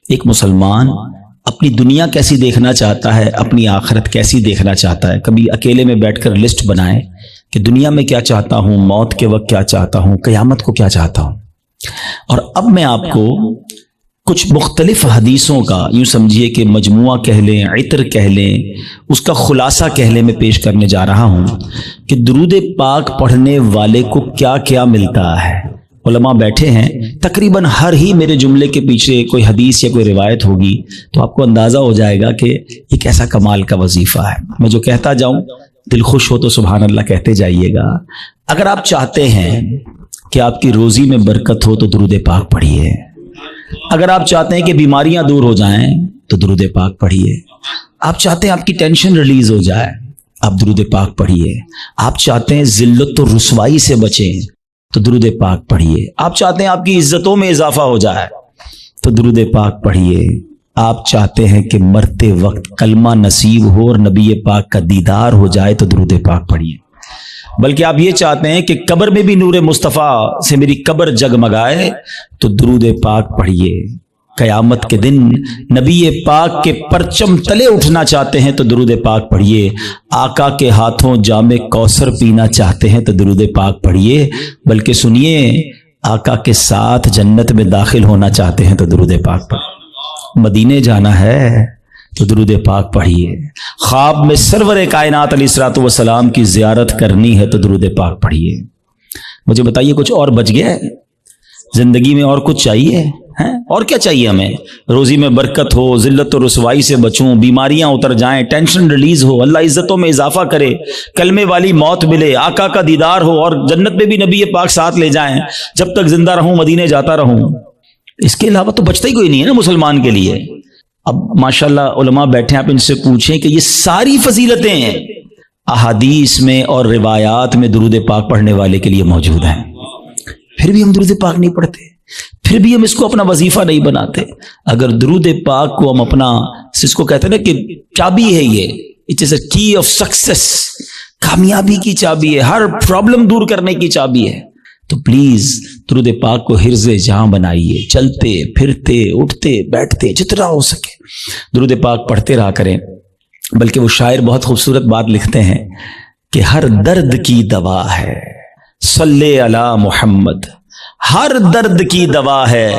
ایک مسلمان اپنی دنیا کیسی دیکھنا چاہتا ہے، اپنی آخرت کیسی دیکھنا چاہتا ہے، کبھی اکیلے میں بیٹھ کر لسٹ بنائے کہ دنیا میں کیا چاہتا ہوں، موت کے وقت کیا چاہتا ہوں، قیامت کو کیا چاہتا ہوں۔ اور اب میں آپ کو کچھ مختلف حدیثوں کا، یوں سمجھیے کہ مجموعہ کہہ لیں، عطر کہہ لیں، اس کا خلاصہ کہہ لیں، میں پیش کرنے جا رہا ہوں کہ درود پاک پڑھنے والے کو کیا کیا ملتا ہے۔ علماء بیٹھے ہیں، تقریباً ہر ہی میرے جملے کے پیچھے کوئی حدیث یا کوئی روایت ہوگی، تو آپ کو اندازہ ہو جائے گا کہ یہ کیسا کمال کا وظیفہ ہے۔ میں جو کہتا جاؤں، دل خوش ہو تو سبحان اللہ کہتے جائیے گا۔ اگر آپ چاہتے ہیں کہ آپ کی روزی میں برکت ہو تو درود پاک پڑھیے، اگر آپ چاہتے ہیں کہ بیماریاں دور ہو جائیں تو درود پاک پڑھیے، آپ چاہتے ہیں آپ کی ٹینشن ریلیز ہو جائے، آپ درود پاک پڑھیے، آپ چاہتے ہیں ذلت و رسوائی سے بچیں تو درود پاک پڑھیے، آپ چاہتے ہیں آپ کی عزتوں میں اضافہ ہو جائے تو درود پاک پڑھیے، آپ چاہتے ہیں کہ مرتے وقت کلمہ نصیب ہو اور نبی پاک کا دیدار ہو جائے تو درود پاک پڑھیے، بلکہ آپ یہ چاہتے ہیں کہ قبر میں بھی نور مصطفیٰ سے میری قبر جگمگائے تو درود پاک پڑھیے، قیامت کے دن نبی پاک کے پرچم تلے اٹھنا چاہتے ہیں تو درود پاک پڑھیے، آقا کے ہاتھوں جام کوثر پینا چاہتے ہیں تو درود پاک پڑھیے، بلکہ سنیے آقا کے ساتھ جنت میں داخل ہونا چاہتے ہیں تو درود پاک پڑھیے، مدینے جانا ہے تو درود پاک پڑھیے، خواب میں سرور کائنات علیہ الصلوۃ والسلام کی زیارت کرنی ہے تو درود پاک پڑھیے۔ مجھے بتائیے کچھ اور بچ گیا ہے زندگی میں؟ اور کچھ چاہیے ہے؟ اور کیا چاہیے ہمیں؟ روزی میں برکت ہو، ذلت و رسوائی سے بچوں، بیماریاں اتر جائیں، ٹینشن ریلیز ہو، اللہ عزتوں میں اضافہ کرے، کلمے والی موت ملے، آقا کا دیدار ہو اور جنت میں بھی نبی پاک ساتھ لے جائیں، جب تک زندہ رہوں مدینے جاتا رہوں۔ اس کے علاوہ تو بچتا ہی کوئی نہیں ہے نا مسلمان کے لیے۔ اب ماشاءاللہ علماء بیٹھے ہیں، آپ ان سے پوچھیں کہ یہ ساری فضیلتیں ہیں احادیث میں اور روایات میں درود پاک پڑھنے والے کے لیے موجود ہیں، پھر بھی ہم درود پاک نہیں پڑھتے، پھر بھی ہم اس کو اپنا وظیفہ نہیں بناتے۔ اگر درود پاک کو ہم اپنا، اس کو کہتے ہیں نا کہ چابی ہے، یہ اٹ از اے کی آف سکسیس، کامیابی کی چابی ہے، ہر پرابلم دور کرنے کی چابی ہے، تو پلیز درود پاک کو حرز جہاں بنائیے، چلتے پھرتے اٹھتے بیٹھتے جتنا ہو سکے درود پاک پڑھتے رہا کریں۔ بلکہ وہ شاعر بہت خوبصورت بات لکھتے ہیں کہ ہر درد کی دوا ہے صلی علی محمد، ہر درد کی دوا ہے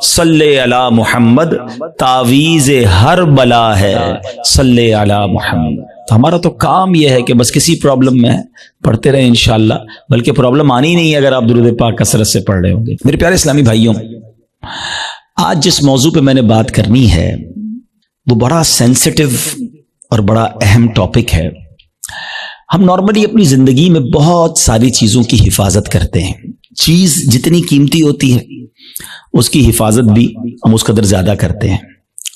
صلی علی محمد، تعویذ ہر بلا ہے صلی علی محمد۔ تو ہمارا تو کام یہ ہے کہ بس کسی پرابلم میں پڑھتے رہیں انشاءاللہ، بلکہ پرابلم آنی نہیں ہے اگر آپ درود پاک کثرت سے پڑھ رہے ہوں گے۔ میرے پیارے اسلامی بھائیوں، آج جس موضوع پہ میں نے بات کرنی ہے وہ بڑا سینسٹیو اور بڑا اہم ٹاپک ہے۔ ہم نارملی اپنی زندگی میں بہت ساری چیزوں کی حفاظت کرتے ہیں، چیز جتنی قیمتی ہوتی ہے اس کی حفاظت بھی ہم اس قدر زیادہ کرتے ہیں۔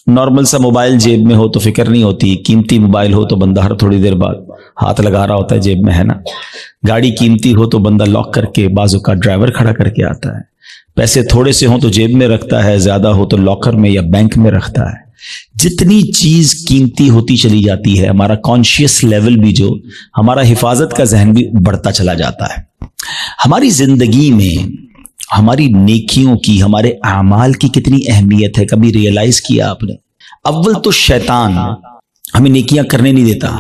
نارمل سا موبائل جیب میں ہو تو فکر نہیں ہوتی، قیمتی موبائل ہو تو بندہ ہر تھوڑی دیر بعد ہاتھ لگا رہا ہوتا ہے جیب میں، ہے نا۔ گاڑی قیمتی ہو تو بندہ لاک کر کے، بعض اوقات ڈرائیور کھڑا کر کے آتا ہے۔ پیسے تھوڑے سے ہوں تو جیب میں رکھتا ہے، زیادہ ہو تو لاکر میں یا بینک میں رکھتا ہے۔ جتنی چیز قیمتی ہوتی چلی جاتی ہے، ہمارا کانشیس لیول بھی، جو ہمارا حفاظت کا ذہن بھی بڑھتا چلا جاتا ہے۔ ہماری زندگی میں ہماری نیکیوں کی، ہمارے اعمال کی کتنی اہمیت ہے، کبھی ریئلائز کیا آپ نے؟ اول تو شیطان ہمیں نیکیاں کرنے نہیں دیتا،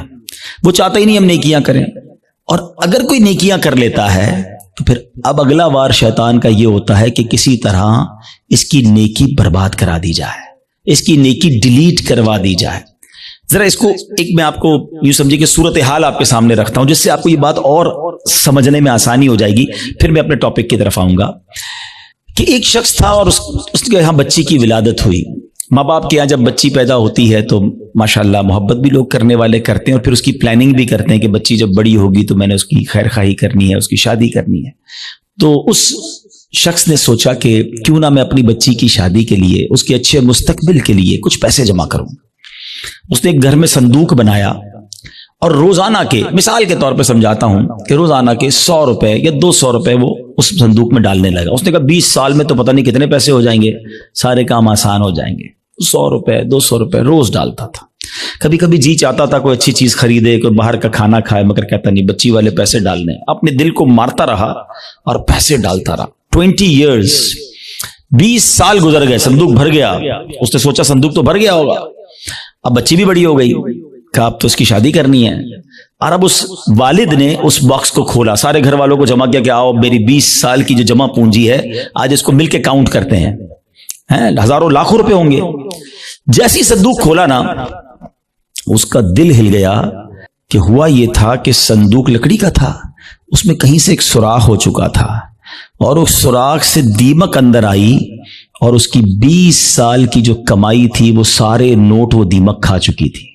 وہ چاہتا ہی نہیں ہم نیکیاں کریں، اور اگر کوئی نیکیاں کر لیتا ہے تو پھر اب اگلا وار شیطان کا یہ ہوتا ہے کہ کسی طرح اس کی نیکی برباد کرا دی جائے، اس کی نیکی ڈیلیٹ کروا دی جائے۔ ذرا اس کو ایک میں آپ کو یوں سمجھے کہ صورتحال آپ کے سامنے رکھتا ہوں، جس سے آپ کو یہ بات اور سمجھنے میں آسانی ہو جائے گی، پھر میں اپنے ٹاپک کی طرف آؤں گا۔ کہ ایک شخص تھا اور اس کے یہاں بچی کی ولادت ہوئی۔ ماں باپ کے یہاں جب بچی پیدا ہوتی ہے تو ماشاءاللہ محبت بھی لوگ کرنے والے کرتے ہیں، اور پھر اس کی پلاننگ بھی کرتے ہیں کہ بچی جب بڑی ہوگی تو میں نے اس کی خیر خواہی کرنی ہے، اس کی شادی کرنی ہے۔ تو اس شخص نے سوچا کہ کیوں نہ میں اپنی بچی کی شادی کے لیے، اس کے اچھے مستقبل کے لیے کچھ پیسے جمع کروں۔ اس نے ایک گھر میں صندوق بنایا اور روزانہ کے، مثال کے طور پہ سمجھاتا ہوں کہ روزانہ کے 100 روپے یا 200 روپے وہ اس صندوق میں ڈالنے لگا۔ اس نے کہا 20 سال میں تو پتہ نہیں کتنے پیسے ہو جائیں گے، سارے کام آسان ہو جائیں گے۔ 100 روپے 200 روپے روز ڈالتا تھا۔ کبھی کبھی جی چاہتا تھا کوئی اچھی چیز خریدے، کوئی باہر کا کھانا کھائے، مگر کہتا نہیں، بچی والے پیسے ڈالنے۔ اپنے دل کو مارتا رہا اور پیسے ڈالتا رہا۔ 20 ایئرز 20 سال گزر گئے, صندوق بھر گیا. اس نے سوچا صندوق تو بھر گیا ہوگا, اب بچی بھی بڑی ہو گئی, کہا اب تو اس کی شادی کرنی ہے. اور اب اس والد نے اس باکس کو کھولا, سارے گھر والوں کو جمع کیا کہ آؤ میری 20 سال کی جو جمع پونجی ہے آج اس کو مل کے کاؤنٹ کرتے ہیں, ہزاروں لاکھوں روپے ہوں گے. جیسی صندوق کھولا نا, اس کا دل ہل گیا کہ ہوا یہ تھا کہ صندوق لکڑی کا تھا, اس میں کہیں سے ایک سوراخ ہو چکا تھا, اور اس سوراخ سے دیمک اندر آئی, اور اس کی 20 سال کی جو کمائی تھی وہ سارے نوٹ وہ دیمک کھا چکی تھی.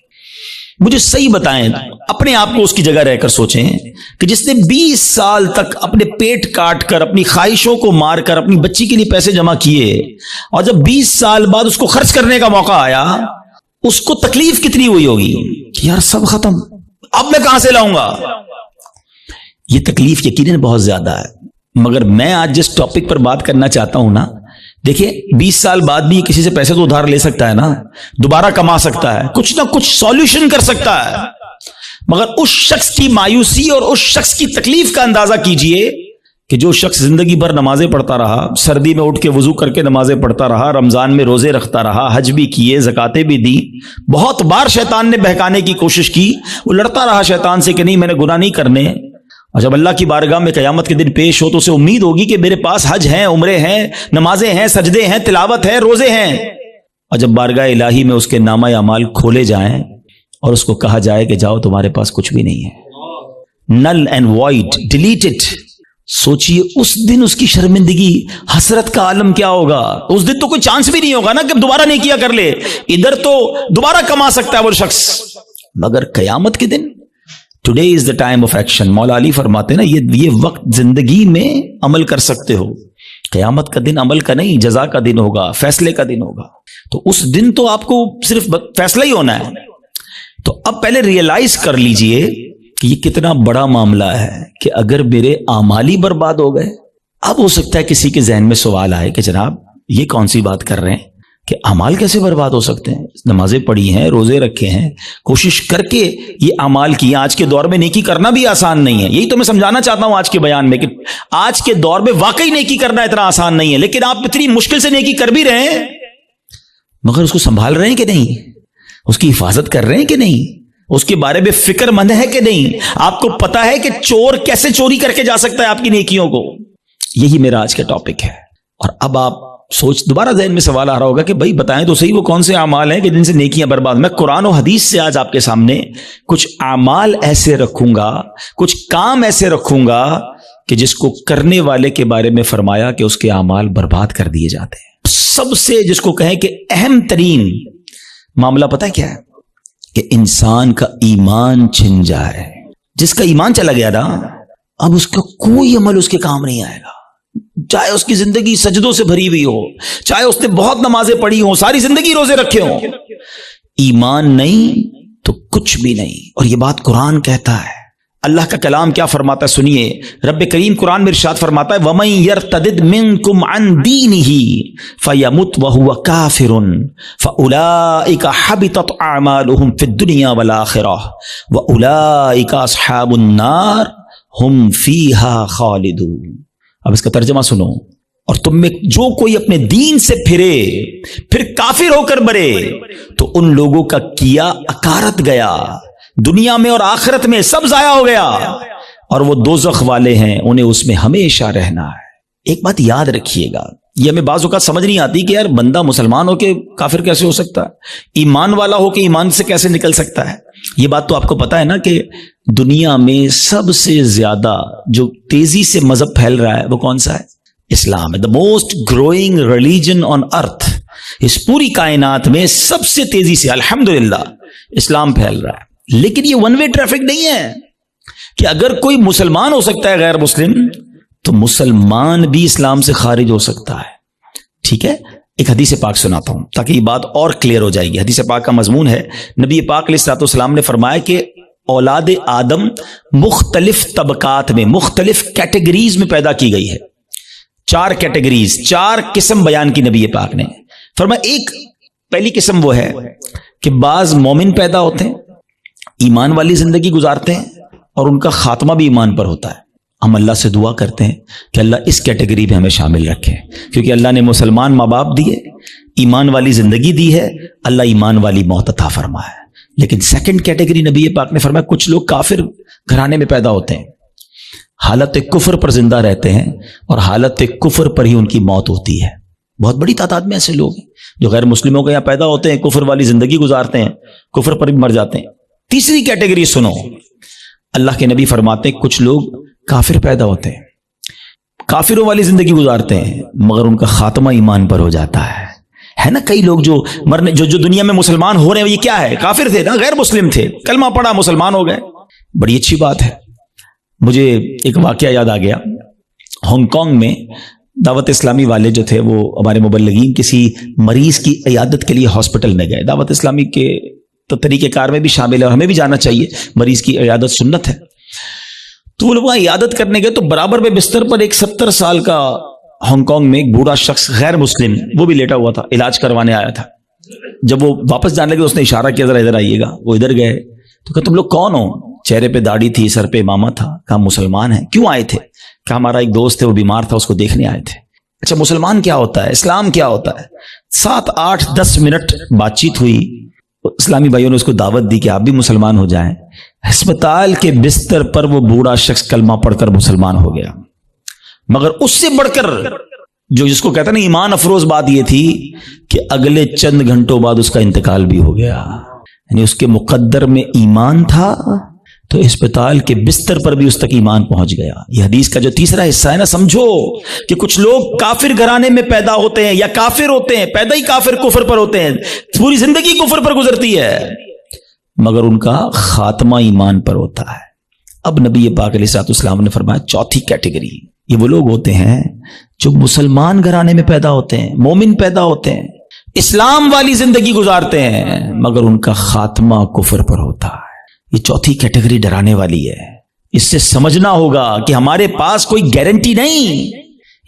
مجھے صحیح بتائیں, اپنے آپ کو اس کی جگہ رہ کر سوچیں کہ جس نے 20 سال تک اپنے پیٹ کاٹ کر, اپنی خواہشوں کو مار کر اپنی بچی کے لیے پیسے جمع کیے, اور جب 20 سال بعد اس کو خرچ کرنے کا موقع آیا, اس کو تکلیف کتنی ہوئی ہوگی کہ یار سب ختم, اب میں کہاں سے لاؤں گا. یہ تکلیف یقیناً بہت زیادہ ہے. مگر میں آج جس ٹاپک پر بات کرنا چاہتا ہوں نا, دیکھیں 20 سال بعد بھی کسی سے پیسے تو ادھار لے سکتا ہے نا, دوبارہ کما سکتا ہے, کچھ نہ کچھ سولوشن کر سکتا ہے. مگر اس شخص کی مایوسی اور اس شخص کی تکلیف کا اندازہ کیجئے کہ جو شخص زندگی بھر نمازیں پڑھتا رہا, سردی میں اٹھ کے وضو کر کے نمازیں پڑھتا رہا, رمضان میں روزے رکھتا رہا, حج بھی کیے, زکاتیں بھی دی, بہت بار شیطان نے بہکانے کی کوشش کی, وہ لڑتا رہا شیطان سے کہ نہیں میں نے گناہ نہیں کرنے. اور جب اللہ کی بارگاہ میں قیامت کے دن پیش ہو تو اسے امید ہوگی کہ میرے پاس حج ہیں, عمرے ہیں, نمازیں ہیں, سجدے ہیں, تلاوت ہے, روزے ہیں. اور جب بارگاہ الہی میں اس کے نامہ اعمال کھولے جائیں اور اس کو کہا جائے کہ جاؤ تمہارے پاس کچھ بھی نہیں ہے, null and void, delete it. سوچئے اس دن اس کی شرمندگی, حسرت کا عالم کیا ہوگا. اس دن تو کوئی چانس بھی نہیں ہوگا نا کہ دوبارہ نیکیاں کر لے, ادھر تو دوبارہ کما سکتا ہے وہ شخص, مگر قیامت کے دن today is the time of action. Maula Ali فرماتے نا یہ وقت زندگی میں عمل کر سکتے ہو, قیامت کا دن عمل کا نہیں جزا کا دن ہوگا, فیصلے کا دن ہوگا. تو اس دن تو آپ کو صرف فیصلہ ہی ہونا ہے. تو اب پہلے ریئلائز کر لیجئے کہ یہ کتنا بڑا معاملہ ہے کہ اگر میرے اعمال ہی برباد ہو گئے. اب ہو سکتا ہے کسی کے ذہن میں سوال آئے کہ جناب یہ کون سی بات کر رہے ہیں کہ اعمال کیسے برباد ہو سکتے ہیں, نمازیں پڑھی ہیں, روزے رکھے ہیں, کوشش کر کے یہ اعمال کیے. آج کے دور میں نیکی کرنا بھی آسان نہیں ہے, یہی تو میں سمجھانا چاہتا ہوں آج کے بیان میں کہ آج کے دور میں واقعی نیکی کرنا اتنا آسان نہیں ہے. لیکن آپ اتنی مشکل سے نیکی کر بھی رہے ہیں, مگر اس کو سنبھال رہے ہیں کہ نہیں, اس کی حفاظت کر رہے ہیں کہ نہیں, اس کے بارے میں فکر مند ہے کہ نہیں. آپ کو پتا ہے کہ چور کیسے چوری کر کے جا سکتا ہے آپ کی نیکیوں کو. یہی میرا آج کا ٹاپک ہے. اور اب آپ دوبارہ ذہن میں سوال آ رہا ہوگا کہ بھائی بتائیں تو صحیح وہ کون سے اعمال ہیں کہ جن سے نیکیاں برباد. میں قرآن و حدیث سے آج آپ کے سامنے کچھ اعمال ایسے رکھوں گا, کچھ کام ایسے رکھوں گا کہ جس کو کرنے والے کے بارے میں فرمایا کہ اس کے اعمال برباد کر دیے جاتے ہیں. سب سے جس کو کہیں کہ اہم ترین معاملہ پتہ ہے کیا ہے کہ انسان کا ایمان چھن جائے. جس کا ایمان چلا گیا نا, اب اس کا کوئی عمل اس کے کام نہیں آئے گا, چاہے اس کی زندگی سجدوں سے بھری ہوئی ہو, چاہے اس نے بہت نمازیں پڑھی ہوں, ساری زندگی روزے رکھے ہوں, ایمان نہیں تو کچھ بھی نہیں. اور یہ بات قرآن کہتا ہے. اللہ کا کلام کیا فرماتا ہے سنیے. رب کریم قرآن میں ارشاد فرماتا ہے وَمَن يَرْتَدِدْ مِنْكُمْ عَنْ دِينِهِ فَيَمُتْ وَهُوَ كَافِرٌ فَأُولَئِكَ حَبِطَتْ أَعْمَالُهُمْ فِي الدُّنْيَا وَالْآخِرَةِ وَأُولَئِكَ أَصْحَابُ النَّارِ هُمْ فِيهَا خَالِدُونَ. اب اس کا ترجمہ سنو. اور تم میں جو کوئی اپنے دین سے پھرے پھر کافر ہو کر مرے تو ان لوگوں کا کیا اکارت گیا, دنیا میں اور آخرت میں سب ضائع ہو گیا, اور وہ دوزخ والے ہیں, انہیں اس میں ہمیشہ رہنا ہے. ایک بات یاد رکھیے گا, یہ ہمیں بعض اوقات سمجھ نہیں آتی کہ یار بندہ مسلمان ہو کے کافر کیسے ہو سکتا ہے, ایمان والا ہو کے ایمان سے کیسے نکل سکتا ہے. یہ بات تو آپ کو پتا ہے نا کہ دنیا میں سب سے زیادہ جو تیزی سے مذہب پھیل رہا ہے وہ کون سا ہے؟ اسلام ہے. The most growing religion on earth. اس پوری کائنات میں سب سے تیزی سے الحمدللہ اسلام پھیل رہا ہے. لیکن یہ ون وے ٹریفک نہیں ہے کہ اگر کوئی مسلمان ہو سکتا ہے غیر مسلم تو مسلمان بھی اسلام سے خارج ہو سکتا ہے. ٹھیک ہے, ایک حدیث پاک سناتا ہوں تاکہ یہ بات اور کلیئر ہو جائے گی. حدیث پاک کا مضمون ہے نبی پاک علیہ الصلوۃ والسلام نے فرمایا کہ اولاد آدم مختلف طبقات میں, مختلف کیٹیگریز میں پیدا کی گئی ہے. 4 کیٹیگریز, 4 قسم بیان کی نبی پاک نے. فرمایا ایک پہلی قسم وہ ہے کہ بعض مومن پیدا ہوتے ہیں, ایمان والی زندگی گزارتے ہیں اور ان کا خاتمہ بھی ایمان پر ہوتا ہے. ہم اللہ سے دعا کرتے ہیں کہ اللہ اس کیٹیگری میں ہمیں شامل رکھے، کیونکہ اللہ نے مسلمان ماں باپ دیے، ایمان والی زندگی دی ہے، اللہ ایمان والی موت عطا فرمائے۔ لیکن سیکنڈ کیٹیگری نبی پاک نے فرمایا کچھ لوگ کافر گھرانے میں پیدا ہوتے ہیں، حالت کفر پر زندہ رہتے ہیں اور حالت کفر پر ہی ان کی موت ہوتی ہے۔ بہت بڑی تعداد میں ایسے لوگ ہیں جو غیر مسلموں کے یہاں پیدا ہوتے ہیں، کفر والی زندگی گزارتے ہیں، کفر پر بھی مر جاتے ہیں۔ تیسری کیٹیگری سنو، اللہ کے نبی فرماتے ہیں کچھ لوگ کافر پیدا ہوتے ہیں، کافروں والی زندگی گزارتے ہیں، مگر ان کا خاتمہ ایمان پر ہو جاتا ہے نا۔ کئی لوگ جو مرنے جو دنیا میں مسلمان ہو رہے ہیں، یہ کیا ہے؟ کافر تھے نا، غیر مسلم تھے، کلمہ پڑھا مسلمان ہو گئے، بڑی اچھی بات ہے۔ مجھے ایک واقعہ یاد آ گیا، ہانگ کانگ میں دعوت اسلامی والے جو تھے وہ ہمارے مبلغین کسی مریض کی عیادت کے لیے ہاسپٹل میں گئے۔ دعوت اسلامی کے تو طریقہ کار میں بھی شامل ہے اور ہمیں بھی جانا چاہیے، مریض کی عیادت سنت ہے۔ تو وہ لوگ وہاں عیادت کرنے گئے تو برابر میں بستر پر ایک 70 سال کا ہانگ کانگ میں ایک بوڑھا شخص غیر مسلم وہ بھی لیٹا ہوا تھا، علاج کروانے آیا تھا۔ جب وہ واپس جانے لگے اس نے اشارہ کیا ذرا ادھر آئیے گا، وہ ادھر گئے تو کہا تم لوگ کون ہو؟ چہرے پہ داڑھی تھی، سر پہ امامہ تھا۔ کہا مسلمان ہیں۔ کیوں آئے تھے؟ کہا ہمارا ایک دوست ہے وہ بیمار تھا، اس کو دیکھنے آئے تھے۔ اچھا مسلمان کیا ہوتا ہے، اسلام کیا ہوتا ہے؟ 7 8 10 منٹ بات چیت ہوئی، اسلامی بھائیوں نے اس کو دعوت دی کہ آپ بھی مسلمان ہو جائیں۔ ہسپتال کے بستر پر وہ بوڑھا شخص کلمہ پڑھ کر مسلمان ہو گیا، مگر اس سے بڑھ کر جو جس کو کہتا ہے نا ایمان افروز بات یہ تھی کہ اگلے چند گھنٹوں بعد اس کا انتقال بھی ہو گیا۔ یعنی اس کے مقدر میں ایمان تھا تو اسپتال کے بستر پر بھی اس تک ایمان پہنچ گیا۔ یہ حدیث کا جو تیسرا حصہ ہے نا، سمجھو کہ کچھ لوگ کافر گھرانے میں پیدا ہوتے ہیں یا کافر ہوتے ہیں، پیدا ہی کافر کفر پر ہوتے ہیں، پوری زندگی کفر پر گزرتی ہے، مگر ان کا خاتمہ ایمان پر ہوتا ہے۔ اب نبی پاک علیہ الصلوۃ والسلام نے فرمایا چوتھی کیٹیگری، یہ وہ لوگ ہوتے ہیں جو مسلمان گھرانے میں پیدا ہوتے ہیں، مومن پیدا ہوتے ہیں، اسلام والی زندگی گزارتے ہیں، مگر ان کا خاتمہ کفر پر ہوتا ہے۔ یہ چوتھی کیٹیگری ڈرانے والی ہے۔ اس سے سمجھنا ہوگا کہ ہمارے پاس کوئی گارنٹی نہیں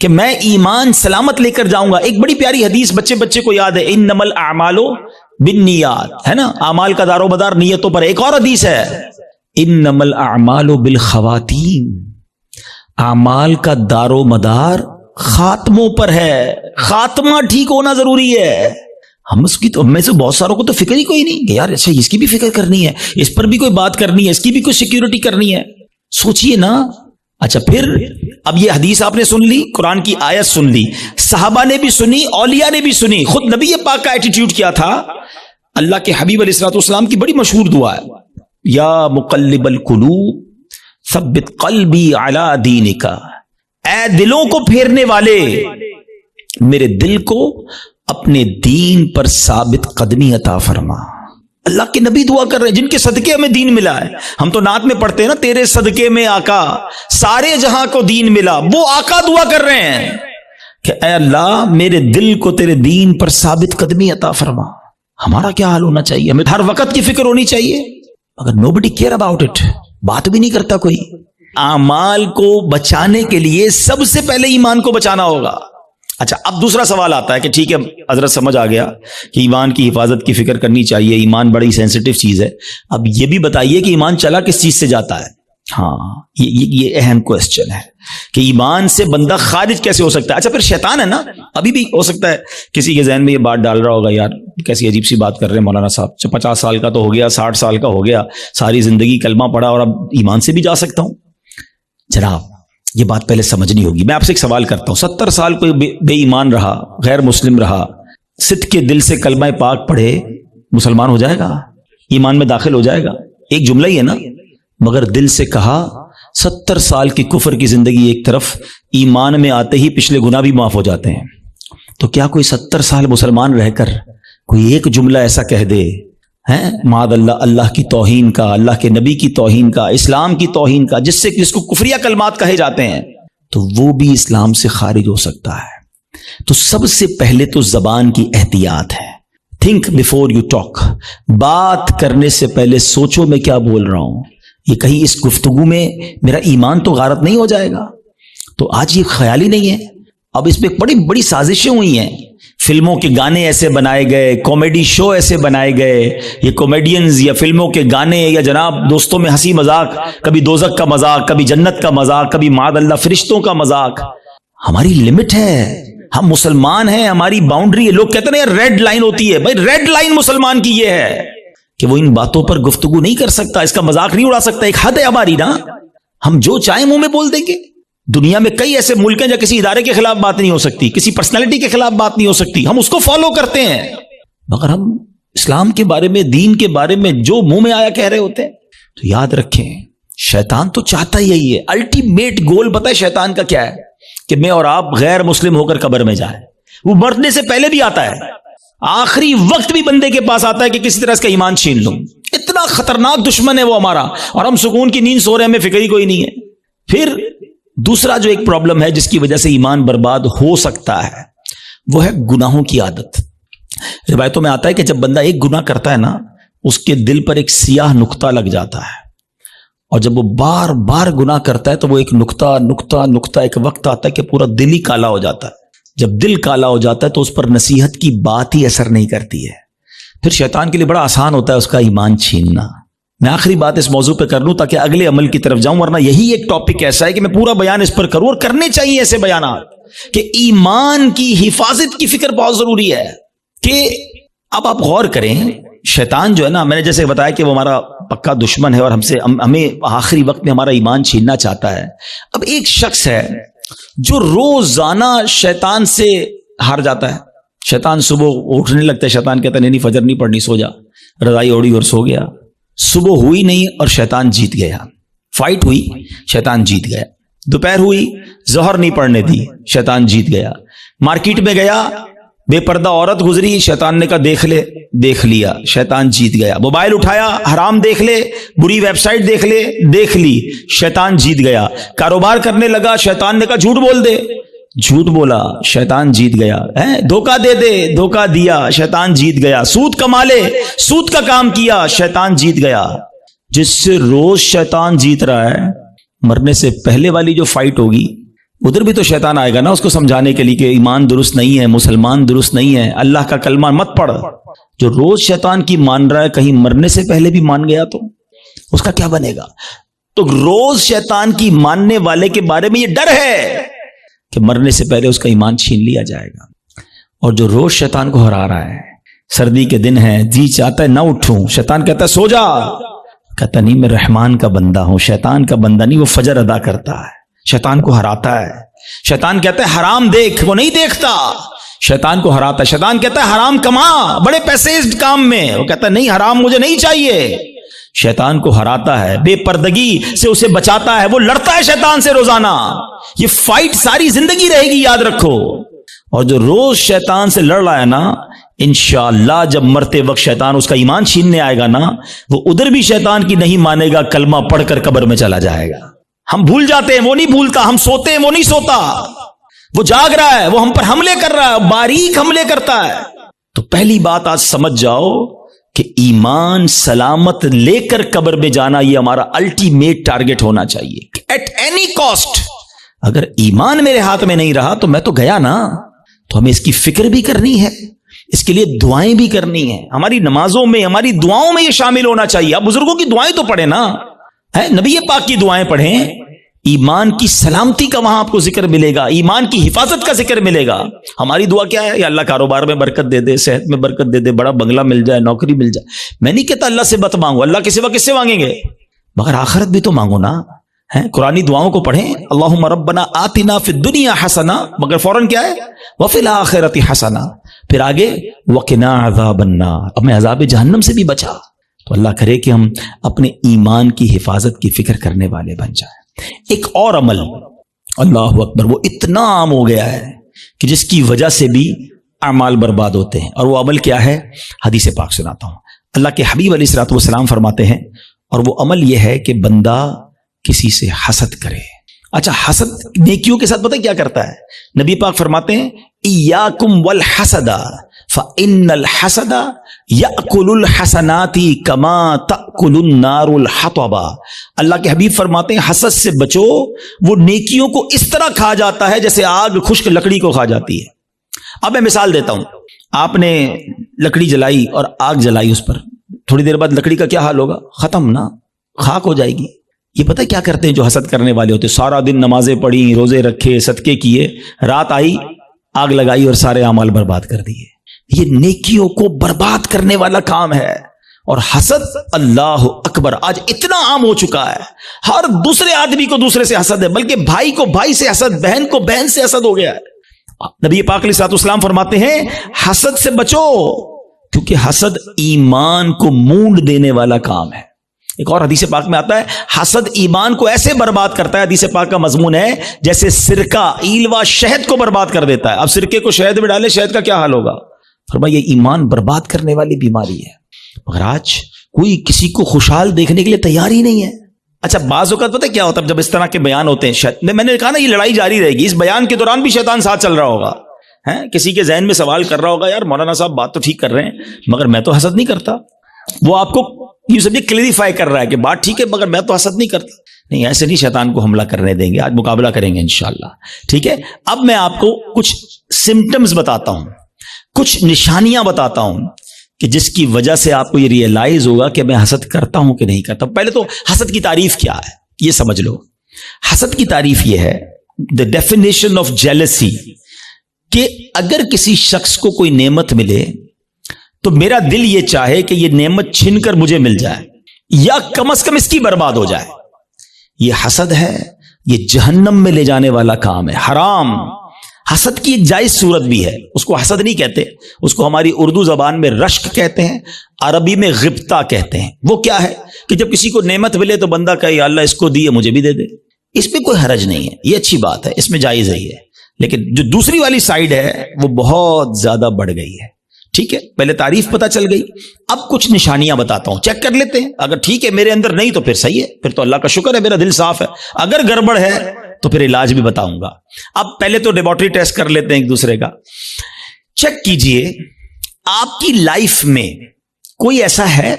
کہ میں ایمان سلامت لے کر جاؤں گا۔ ایک بڑی پیاری حدیث بچے کو یاد ہے، انما الاعمال بالنیات، ہے نا، اعمال کا دار و مدار نیتوں پر۔ ایک اور حدیث ہے، انما الاعمال بالخواتیم، اعمال کا دار و مدار خاتموں پر ہے، خاتمہ ٹھیک ہونا ضروری ہے۔ ہم اس کی تو میں سے بہت ساروں کو تو فکر ہی کوئی نہیں کہ یار اچھا اس کی بھی فکر کرنی ہے، اس پر بھی کوئی بات کرنی ہے، اس کی بھی کوئی سیکیورٹی کرنی ہے، سوچئے نا۔ اچھا پھر اب یہ حدیث آپ نے سن لی، قرآن کی آیت سن لی، صحابہ نے بھی سنی، اولیاء نے بھی سنی، خود نبی پاک کا ایٹیٹیوڈ کیا تھا۔ اللہ کے حبیب علیہ الصلوۃ والسلام کی بڑی مشہور دعا ہے، یا مقلب القلوب ثبت قلبی علی دینک، اے دلوں کو پھیرنے والے میرے دل کو اپنے دین پر ثابت قدمی عطا فرما۔ اللہ کے نبی دعا کر رہے ہیں جن کے صدقے ہمیں دین ملا ہے۔ ہم تو نعت میں پڑھتے ہیں نا، تیرے صدقے میں آقا سارے جہاں کو دین ملا، وہ آقا دعا کر رہے ہیں کہ اے اللہ میرے دل کو تیرے دین پر ثابت قدمی عطا فرما۔ ہمارا کیا حال ہونا چاہیے؟ ہمیں ہر وقت کی فکر ہونی چاہیے، مگر nobody care about it، بات بھی نہیں کرتا کوئی۔ اعمال کو بچانے کے لیے سب سے پہلے ایمان کو بچانا ہوگا۔ اچھا اب دوسرا سوال آتا ہے کہ ٹھیک ہے حضرت سمجھ آ گیا کہ ایمان کی حفاظت کی فکر کرنی چاہیے، ایمان بڑی سینسٹیو چیز ہے، اب یہ بھی بتائیے کہ ایمان چلا کس چیز سے جاتا ہے؟ ہاں یہ اہم کوسچن ہے کہ ایمان سے بندہ خارج کیسے ہو سکتا ہے؟ اچھا پھر شیطان ہے نا، ابھی بھی ہو سکتا ہے کسی کے ذہن میں یہ بات ڈال رہا ہوگا یار کیسی عجیب سی بات کر رہے ہیں مولانا صاحب، 50 سال کا تو ہو گیا، 60 سال کا ہو گیا، ساری زندگی کلمہ پڑھا اور اب ایمان سے بھی جا سکتا ہوں۔ جناب یہ بات پہلے سمجھنی ہوگی۔ میں آپ سے ایک سوال کرتا ہوں، 70 سال کوئی بے ایمان رہا، غیر مسلم رہا، صدق کے دل سے کلمہ پاک پڑھے، مسلمان ہو جائے گا؟ ایمان میں داخل ہو جائے گا؟ ایک جملہ ہی ہے نا، مگر دل سے کہا 70 سال کی کفر کی زندگی ایک طرف، ایمان میں آتے ہی پچھلے گناہ بھی معاف ہو جاتے ہیں۔ تو کیا کوئی 70 سال مسلمان رہ کر کوئی ایک جملہ ایسا کہہ دے ہیں معاذ اللہ، اللہ کی توہین کا، اللہ کے نبی کی توہین کا، اسلام کی توہین کا، جس کو کفریہ کلمات کہے جاتے ہیں، تو وہ بھی اسلام سے خارج ہو سکتا ہے۔ تو سب سے پہلے تو زبان کی احتیاط ہے۔ تھنک بیفور یو ٹاک، بات کرنے سے پہلے سوچو میں کیا بول رہا ہوں، یہ کہیں اس گفتگو میں میرا ایمان تو غارت نہیں ہو جائے گا۔ تو آج یہ خیال ہی نہیں ہے، اب اس پہ بڑی بڑی سازشیں ہوئی ہیں، فلموں کے گانے ایسے بنائے گئے، کامیڈی شو ایسے بنائے گئے، یہ کامیڈینز یا فلموں کے گانے یا جناب دوستوں میں ہنسی مذاق، کبھی دوزخ کا مذاق، کبھی جنت کا مذاق، کبھی معاذ اللہ فرشتوں کا مذاق. ہماری لمٹ ہے، ہم مسلمان ہیں، ہماری باؤنڈری ہے. لوگ کہتے ہیں یار ریڈ لائن ہوتی ہے. بھائی ریڈ لائن مسلمان کی یہ ہے کہ وہ ان باتوں پر گفتگو نہیں کر سکتا، اس کا مذاق نہیں اڑا سکتا. ایک حد ہے ہماری نا، ہم جو چاہیں منہ میں بول دیں گے. دنیا میں کئی ایسے ملک ہیں جہاں کسی ادارے کے خلاف بات نہیں ہو سکتی، کسی پرسنالٹی کے خلاف بات نہیں ہو سکتی، ہم اس کو فالو کرتے ہیں. مگر ہم اسلام کے بارے میں، دین کے بارے میں جو منہ میں آیا کہہ رہے ہوتے ہیں. تو یاد رکھیں شیطان تو چاہتا ہی یہی ہے. الٹیمیٹ گول پتہ ہے شیطان کا کیا ہے؟ کہ میں اور آپ غیر مسلم ہو کر قبر میں جائیں. وہ مرنے سے پہلے بھی آتا ہے، آخری وقت بھی بندے کے پاس آتا ہے کہ کسی طرح اس کا ایمان چھین لوں. اتنا خطرناک دشمن ہے وہ ہمارا، اور ہم سکون کی نیند سو رہے ہیں، ہمیں فکر ہی کوئی نہیں ہے. پھر دوسرا جو ایک پرابلم ہے جس کی وجہ سے ایمان برباد ہو سکتا ہے، وہ ہے گناہوں کی عادت. روایتوں میں آتا ہے کہ جب بندہ ایک گناہ کرتا ہے نا، اس کے دل پر ایک سیاہ نقطہ لگ جاتا ہے، اور جب وہ بار بار گناہ کرتا ہے تو وہ ایک نقطہ ایک وقت آتا ہے کہ پورا دل ہی کالا ہو جاتا ہے. جب دل کالا ہو جاتا ہے تو اس پر نصیحت کی بات ہی اثر نہیں کرتی ہے. پھر شیطان کے لیے بڑا آسان ہوتا ہے اس کا ایمان چھیننا. میں آخری بات اس موضوع پہ کر لوں تاکہ اگلے عمل کی طرف جاؤں، ورنہ یہی ایک ٹاپک ایسا ہے کہ میں پورا بیان اس پر کروں، اور کرنے چاہیے ایسے بیانات کہ ایمان کی حفاظت کی فکر بہت ضروری ہے. کہ اب آپ غور کریں، شیطان جو ہے نا، میں نے جیسے بتایا کہ وہ ہمارا پکا دشمن ہے اور ہمیں آخری وقت میں ہمارا ایمان چھیننا چاہتا ہے. اب ایک شخص ہے جو روزانہ شیطان سے ہار جاتا ہے. شیطان صبح اٹھنے لگتا ہے، شیطان کہتا ہے نہیں فجر نہیں پڑھنی، سو جا. رضائی اوڑی اور سو گیا. صبح ہوئی نہیں اور شیطان جیت گیا. فائٹ ہوئی، شیطان جیت گیا. دوپہر ہوئی، ظہر نہیں پڑھنے دی، شیطان جیت گیا. مارکیٹ میں گیا، بے پردہ عورت گزری، شیطان نے کہا دیکھ لیا، شیطان جیت گیا. موبائل اٹھایا، حرام دیکھ لے، بری ویب سائٹ دیکھ لی، شیطان جیت گیا. کاروبار کرنے لگا، شیطان نے کہا جھوٹ بول دے، جھوٹ بولا، شیطان جیت گیا. دھوکہ دے دے، دھوکہ دیا، شیطان جیت گیا. سود کما لے، سود کا کام کیا، شیطان جیت گیا. جس سے روز شیطان جیت رہا ہے، مرنے سے پہلے والی جو فائٹ ہوگی ادھر بھی تو شیطان آئے گا نا اس کو سمجھانے کے لیے کہ ایمان درست نہیں ہے، مسلمان درست نہیں ہے، اللہ کا کلمہ مت پڑھ. جو روز شیطان کی مان رہا ہے، کہیں مرنے سے پہلے بھی مان گیا تو اس کا کیا بنے گا؟ تو روز شیطان کی ماننے والے کے بارے میں یہ ڈر ہے کہ مرنے سے پہلے اس کا ایمان چھین لیا جائے گا. اور جو روز شیطان کو ہرا رہا ہے، سردی کے دن ہے، جی چاہتا ہے نہ اٹھوں، شیطان کہتا ہے سو جا، کہتا نہیں میں رحمان کا بندہ ہوں، شیطان کا بندہ نہیں. وہ فجر ادا کرتا ہے، شیطان کو ہراتا ہے. شیطان کہتا ہے حرام دیکھ، وہ نہیں دیکھتا، شیطان کو ہراتا ہے. شیطان کہتا ہے حرام کما، بڑے پیسے اس کام میں، وہ کہتا ہے نہیں حرام مجھے نہیں چاہیے. شیطان کو ہراتا ہے، بے پردگی سے اسے بچاتا ہے. وہ لڑتا ہے شیطان سے روزانہ. یہ فائٹ ساری زندگی رہے گی، یاد رکھو. اور جو روز شیطان سے لڑ رہا ہے نا، انشاءاللہ جب مرتے وقت شیطان اس کا ایمان چھیننے آئے گا نا، وہ ادھر بھی شیطان کی نہیں مانے گا، کلمہ پڑھ کر قبر میں چلا جائے گا. ہم بھول جاتے ہیں، وہ نہیں بھولتا. ہم سوتے ہیں، وہ نہیں سوتا. وہ جاگ رہا ہے، وہ ہم پر حملے کر رہا ہے، باریک حملے کرتا ہے. تو پہلی بات آج سمجھ جاؤ کہ ایمان سلامت لے کر قبر میں جانا یہ ہمارا الٹیمیٹ ٹارگٹ ہونا چاہیے ایٹ اینی کاسٹ. اگر ایمان میرے ہاتھ میں نہیں رہا تو میں تو گیا نا. تو ہمیں اس کی فکر بھی کرنی ہے، اس کے لیے دعائیں بھی کرنی ہیں. ہماری نمازوں میں، ہماری دعاؤں میں یہ شامل ہونا چاہیے. آپ بزرگوں کی دعائیں تو پڑھیں نا، نبی پاک کی دعائیں پڑھیں. ایمان کی سلامتی کا وہاں آپ کو ذکر ملے گا، ایمان کی حفاظت کا ذکر ملے گا. ہماری دعا کیا ہے؟ یا اللہ کاروبار میں برکت دے دے، صحت میں برکت دے دے، بڑا بنگلہ مل جائے، نوکری مل جائے. میں نہیں کہتا اللہ سے مت مانگو، اللہ کے سوا کس سے مانگیں گے؟ مگر آخرت بھی تو مانگو نا. قرآنی دعاؤں کو پڑھیں، اللہم ربنا آتنا فی الدنیا حسنہ، مگر فوراً کیا ہے؟ وفی الآخرۃ حسنہ. پھر آگے وقنا عذاب النار، ہمیں عذاب جہنم سے بھی بچا. تو اللہ کرے کہ ہم اپنے ایمان کی حفاظت کی فکر کرنے والے بن جائیں. ایک اور عمل، اللہ اکبر، وہ اتنا عام ہو گیا ہے کہ جس کی وجہ سے بھی اعمال برباد ہوتے ہیں. اور وہ عمل کیا ہے؟ حدیث پاک سناتا ہوں. اللہ کے حبیب علیہ الصلوۃ والسلام فرماتے ہیں، اور وہ عمل یہ ہے کہ بندہ کسی سے حسد کرے. اچھا، حسد نیکیوں کے ساتھ پتہ کیا کرتا ہے؟ نبی پاک فرماتے ہیں ایاکم والحسد فإن الحسد یأکل الحسنات کما تأکل النار الحطب. اللہ کے حبیب فرماتے ہیں حسد سے بچو، وہ نیکیوں کو اس طرح کھا جاتا ہے جیسے آگ خشک لکڑی کو کھا جاتی ہے. اب میں مثال دیتا ہوں. آپ نے لکڑی جلائی اور آگ جلائی اس پر, تھوڑی دیر بعد لکڑی کا کیا حال ہوگا؟ ختم نا, خاک ہو جائے گی. یہ پتہ کیا کرتے ہیں جو حسد کرنے والے ہوتے ہیں؟ سارا دن نمازیں پڑھی, روزے رکھے, صدقے کیے, رات آئی آگ لگائی اور سارے اعمال برباد کر دیے. یہ نیکیوں کو برباد کرنے والا کام ہے. اور حسد, اللہ اکبر, آج اتنا عام ہو چکا ہے, ہر دوسرے آدمی کو دوسرے سے حسد ہے, بلکہ بھائی کو بھائی سے حسد, بہن کو بہن سے حسد ہو گیا ہے. نبی پاک علیہ الصلوۃ والسلام فرماتے ہیں حسد سے بچو, کیونکہ حسد ایمان کو مونڈ دینے والا کام ہے. ایک اور حدیث پاک میں آتا ہے حسد ایمان کو ایسے برباد کرتا ہے, حدیث پاک کا مضمون ہے جیسے سرکہ ایلوا شہد کو برباد کر دیتا ہے. اب سرکے کو شہد میں ڈالے, شہد کا کیا حال ہوگا؟ فرمایا یہ ایمان برباد کرنے والی بیماری ہے. مگر آج کوئی کسی کو خوشحال دیکھنے کے لیے تیار ہی نہیں ہے. اچھا بعض اوقات پتہ کیا ہوتا ہے جب اس طرح کے بیان ہوتے ہیں, میں نے کہا نا یہ لڑائی جاری رہے گی, اس بیان کے دوران بھی شیطان ساتھ چل رہا ہوگا, کسی کے ذہن میں سوال کر رہا ہوگا, یار مولانا صاحب بات تو ٹھیک کر رہے ہیں مگر میں تو حسد نہیں کرتا. وہ آپ کو یہ سب کلیریفائی کر رہا ہے کہ بات ٹھیک ہے مگر میں تو حسد نہیں کرتا. نہیں, ایسے نہیں شیطان کو حملہ کرنے دیں گے, آج مقابلہ کریں گے انشاءاللہ. ٹھیک ہے, اب میں آپ کو کچھ سمٹمز بتاتا ہوں, کچھ نشانیاں بتاتا ہوں کہ جس کی وجہ سے آپ کو یہ ریئلائز ہوگا کہ میں حسد کرتا ہوں کہ نہیں کرتا. پہلے تو حسد کی تعریف کیا ہے یہ سمجھ لو. حسد کی تعریف یہ ہے, دا ڈیفینیشن آف جیلسی, کہ اگر کسی شخص کو کوئی نعمت ملے تو میرا دل یہ چاہے کہ یہ نعمت چھن کر مجھے مل جائے یا کم از کم اس کی برباد ہو جائے. یہ حسد ہے, یہ جہنم میں لے جانے والا کام ہے, حرام. حسد کی ایک جائز صورت بھی ہے, اس کو حسد نہیں کہتے, اس کو ہماری اردو زبان میں رشک کہتے ہیں, عربی میں غبطہ کہتے ہیں. وہ کیا ہے کہ جب کسی کو نعمت ملے تو بندہ کہے یا اللہ اس کو دیے مجھے بھی دے دے. اس میں کوئی حرج نہیں ہے, یہ اچھی بات ہے, اس میں جائز ہے یہ. لیکن جو دوسری والی سائیڈ ہے وہ بہت زیادہ بڑھ گئی ہے. ٹھیک ہے, پہلے تعریف پتہ چل گئی, اب کچھ نشانیاں بتاتا ہوں, چیک کر لیتے ہیں. اگر ٹھیک ہے میرے اندر نہیں تو پھر صحیح ہے, پھر تو اللہ کا شکر ہے میرا دل صاف ہے. اگر گڑبڑ ہے تو پھر علاج بھی بتاؤں گا. اب پہلے تو لیبارٹری ٹیسٹ کر لیتے ہیں ایک دوسرے کا. چیک کیجئے آپ کی لائف میں کوئی ایسا ہے.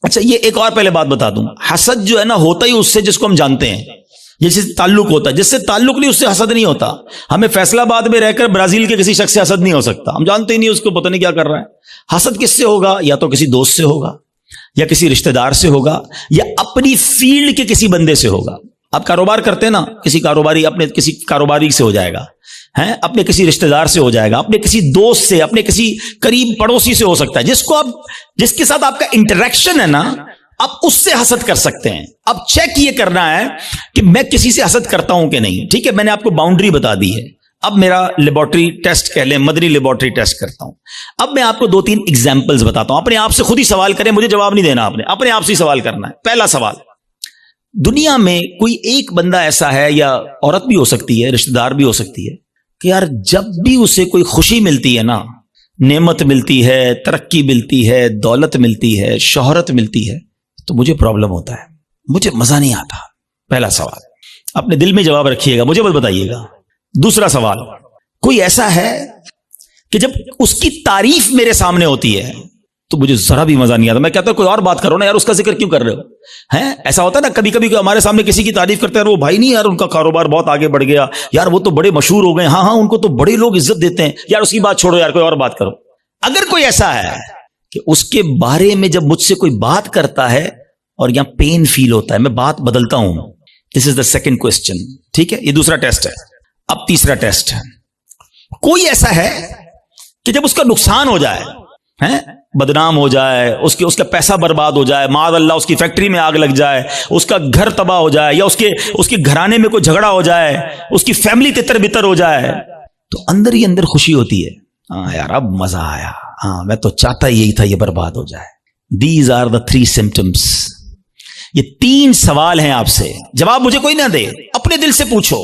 اچھا یہ ایک اور پہلے بات بتا دوں, حسد جو ہے نا ہوتا ہی اس سے جس کو ہم جانتے ہیں, جس سے تعلق ہوتا ہے. جس سے تعلق نہیں اس سے حسد نہیں ہوتا. ہمیں فیصلہ آباد میں رہ کر برازیل کے کسی شخص سے حسد نہیں ہو سکتا, ہم جانتے ہی نہیں اس کو, پتہ نہیں کیا کر رہا ہے. حسد کس سے ہوگا؟ یا تو کسی دوست سے ہوگا, یا کسی رشتہ دار سے ہوگا, یا اپنی فیلڈ کے کسی بندے سے ہوگا. آپ کاروبار کرتے ہیں نا, کسی کاروباری اپنے کسی کاروباری سے ہو جائے گا, اپنے کسی رشتہ دار سے ہو جائے گا, اپنے کسی دوست سے, اپنے کسی قریب پڑوسی سے ہو سکتا ہے, جس کو آپ جس کے ساتھ آپ کا انٹریکشن ہے نا, آپ اس سے حسد کر سکتے ہیں. اب چیک یہ کرنا ہے کہ میں کسی سے حسد کرتا ہوں کہ نہیں. ٹھیک ہے, میں نے آپ کو باؤنڈری بتا دی ہے. اب میرا لیبارٹری ٹیسٹ کہہ لیں, مدنی لیبارٹری ٹیسٹ کرتا ہوں. اب میں آپ کو 2-3 ایگزامپلز بتاتا ہوں. اپنے آپ سے خود ہی سوال کریں, مجھے جواب نہیں دینا, آپ نے اپنے آپ سے ہی سوال کرنا ہے. پہلا سوال, دنیا میں کوئی ایک بندہ ایسا ہے, یا عورت بھی ہو سکتی ہے, رشتہ دار بھی ہو سکتی ہے, کہ یار جب بھی اسے کوئی خوشی ملتی ہے نا, نعمت ملتی ہے, ترقی ملتی ہے, دولت ملتی ہے, شہرت ملتی ہے, تو مجھے پرابلم ہوتا ہے, مجھے مزہ نہیں آتا. پہلا سوال, اپنے دل میں جواب رکھیے گا, مجھے بس بتائیے گا. دوسرا سوال, کوئی ایسا ہے کہ جب اس کی تعریف میرے سامنے ہوتی ہے تو مجھے ذرا بھی مزہ نہیں آتا. میں کہتا ہوں کوئی اور بات کرو نا یار, اس کا ذکر کیوں کر رہے ہو؟ ایسا ہوتا ہے نا کبھی کبھی کہ ہمارے سامنے کسی کی تعریف کرتے ہیں, وہ بھائی نہیں یار ان کا کاروبار بہت آگے بڑھ گیا, یار وہ تو بڑے مشہور ہو گئے, ہاں ان کو تو بڑے لوگ عزت دیتے ہیں, یار اس کی بات چھوڑو یار, کوئی اور بات کرو. اگر کوئی ایسا ہے کہ اس کے بارے میں جب مجھ سے کوئی بات کرتا ہے اور یہاں پین فیل ہوتا ہے, میں بات بدلتا ہوں. دس از دا سیکنڈ کوسچن. ٹھیک ہے, یہ دوسرا ٹیسٹ ہے. اب تیسرا ٹیسٹ ہے, کوئی ایسا ہے کہ جب اس کا نقصان ہو جائے, بدنام ہو جائے, اس کا پیسہ برباد ہو جائے, معاذ اللہ اس کی فیکٹری میں آگ لگ جائے, اس کا گھر تباہ ہو جائے, یا اس کے گھرانے میں کوئی جھگڑا ہو جائے, اس کی فیملی تتر بتر ہو جائے, تو اندر ہی اندر خوشی ہوتی ہے, ہاں یار اب مزہ آیا, ہاں میں تو چاہتا یہی تھا یہ برباد ہو جائے. These are the 3 symptoms. یہ 3 سوال ہیں آپ سے, جواب مجھے کوئی نہ دے, اپنے دل سے پوچھو.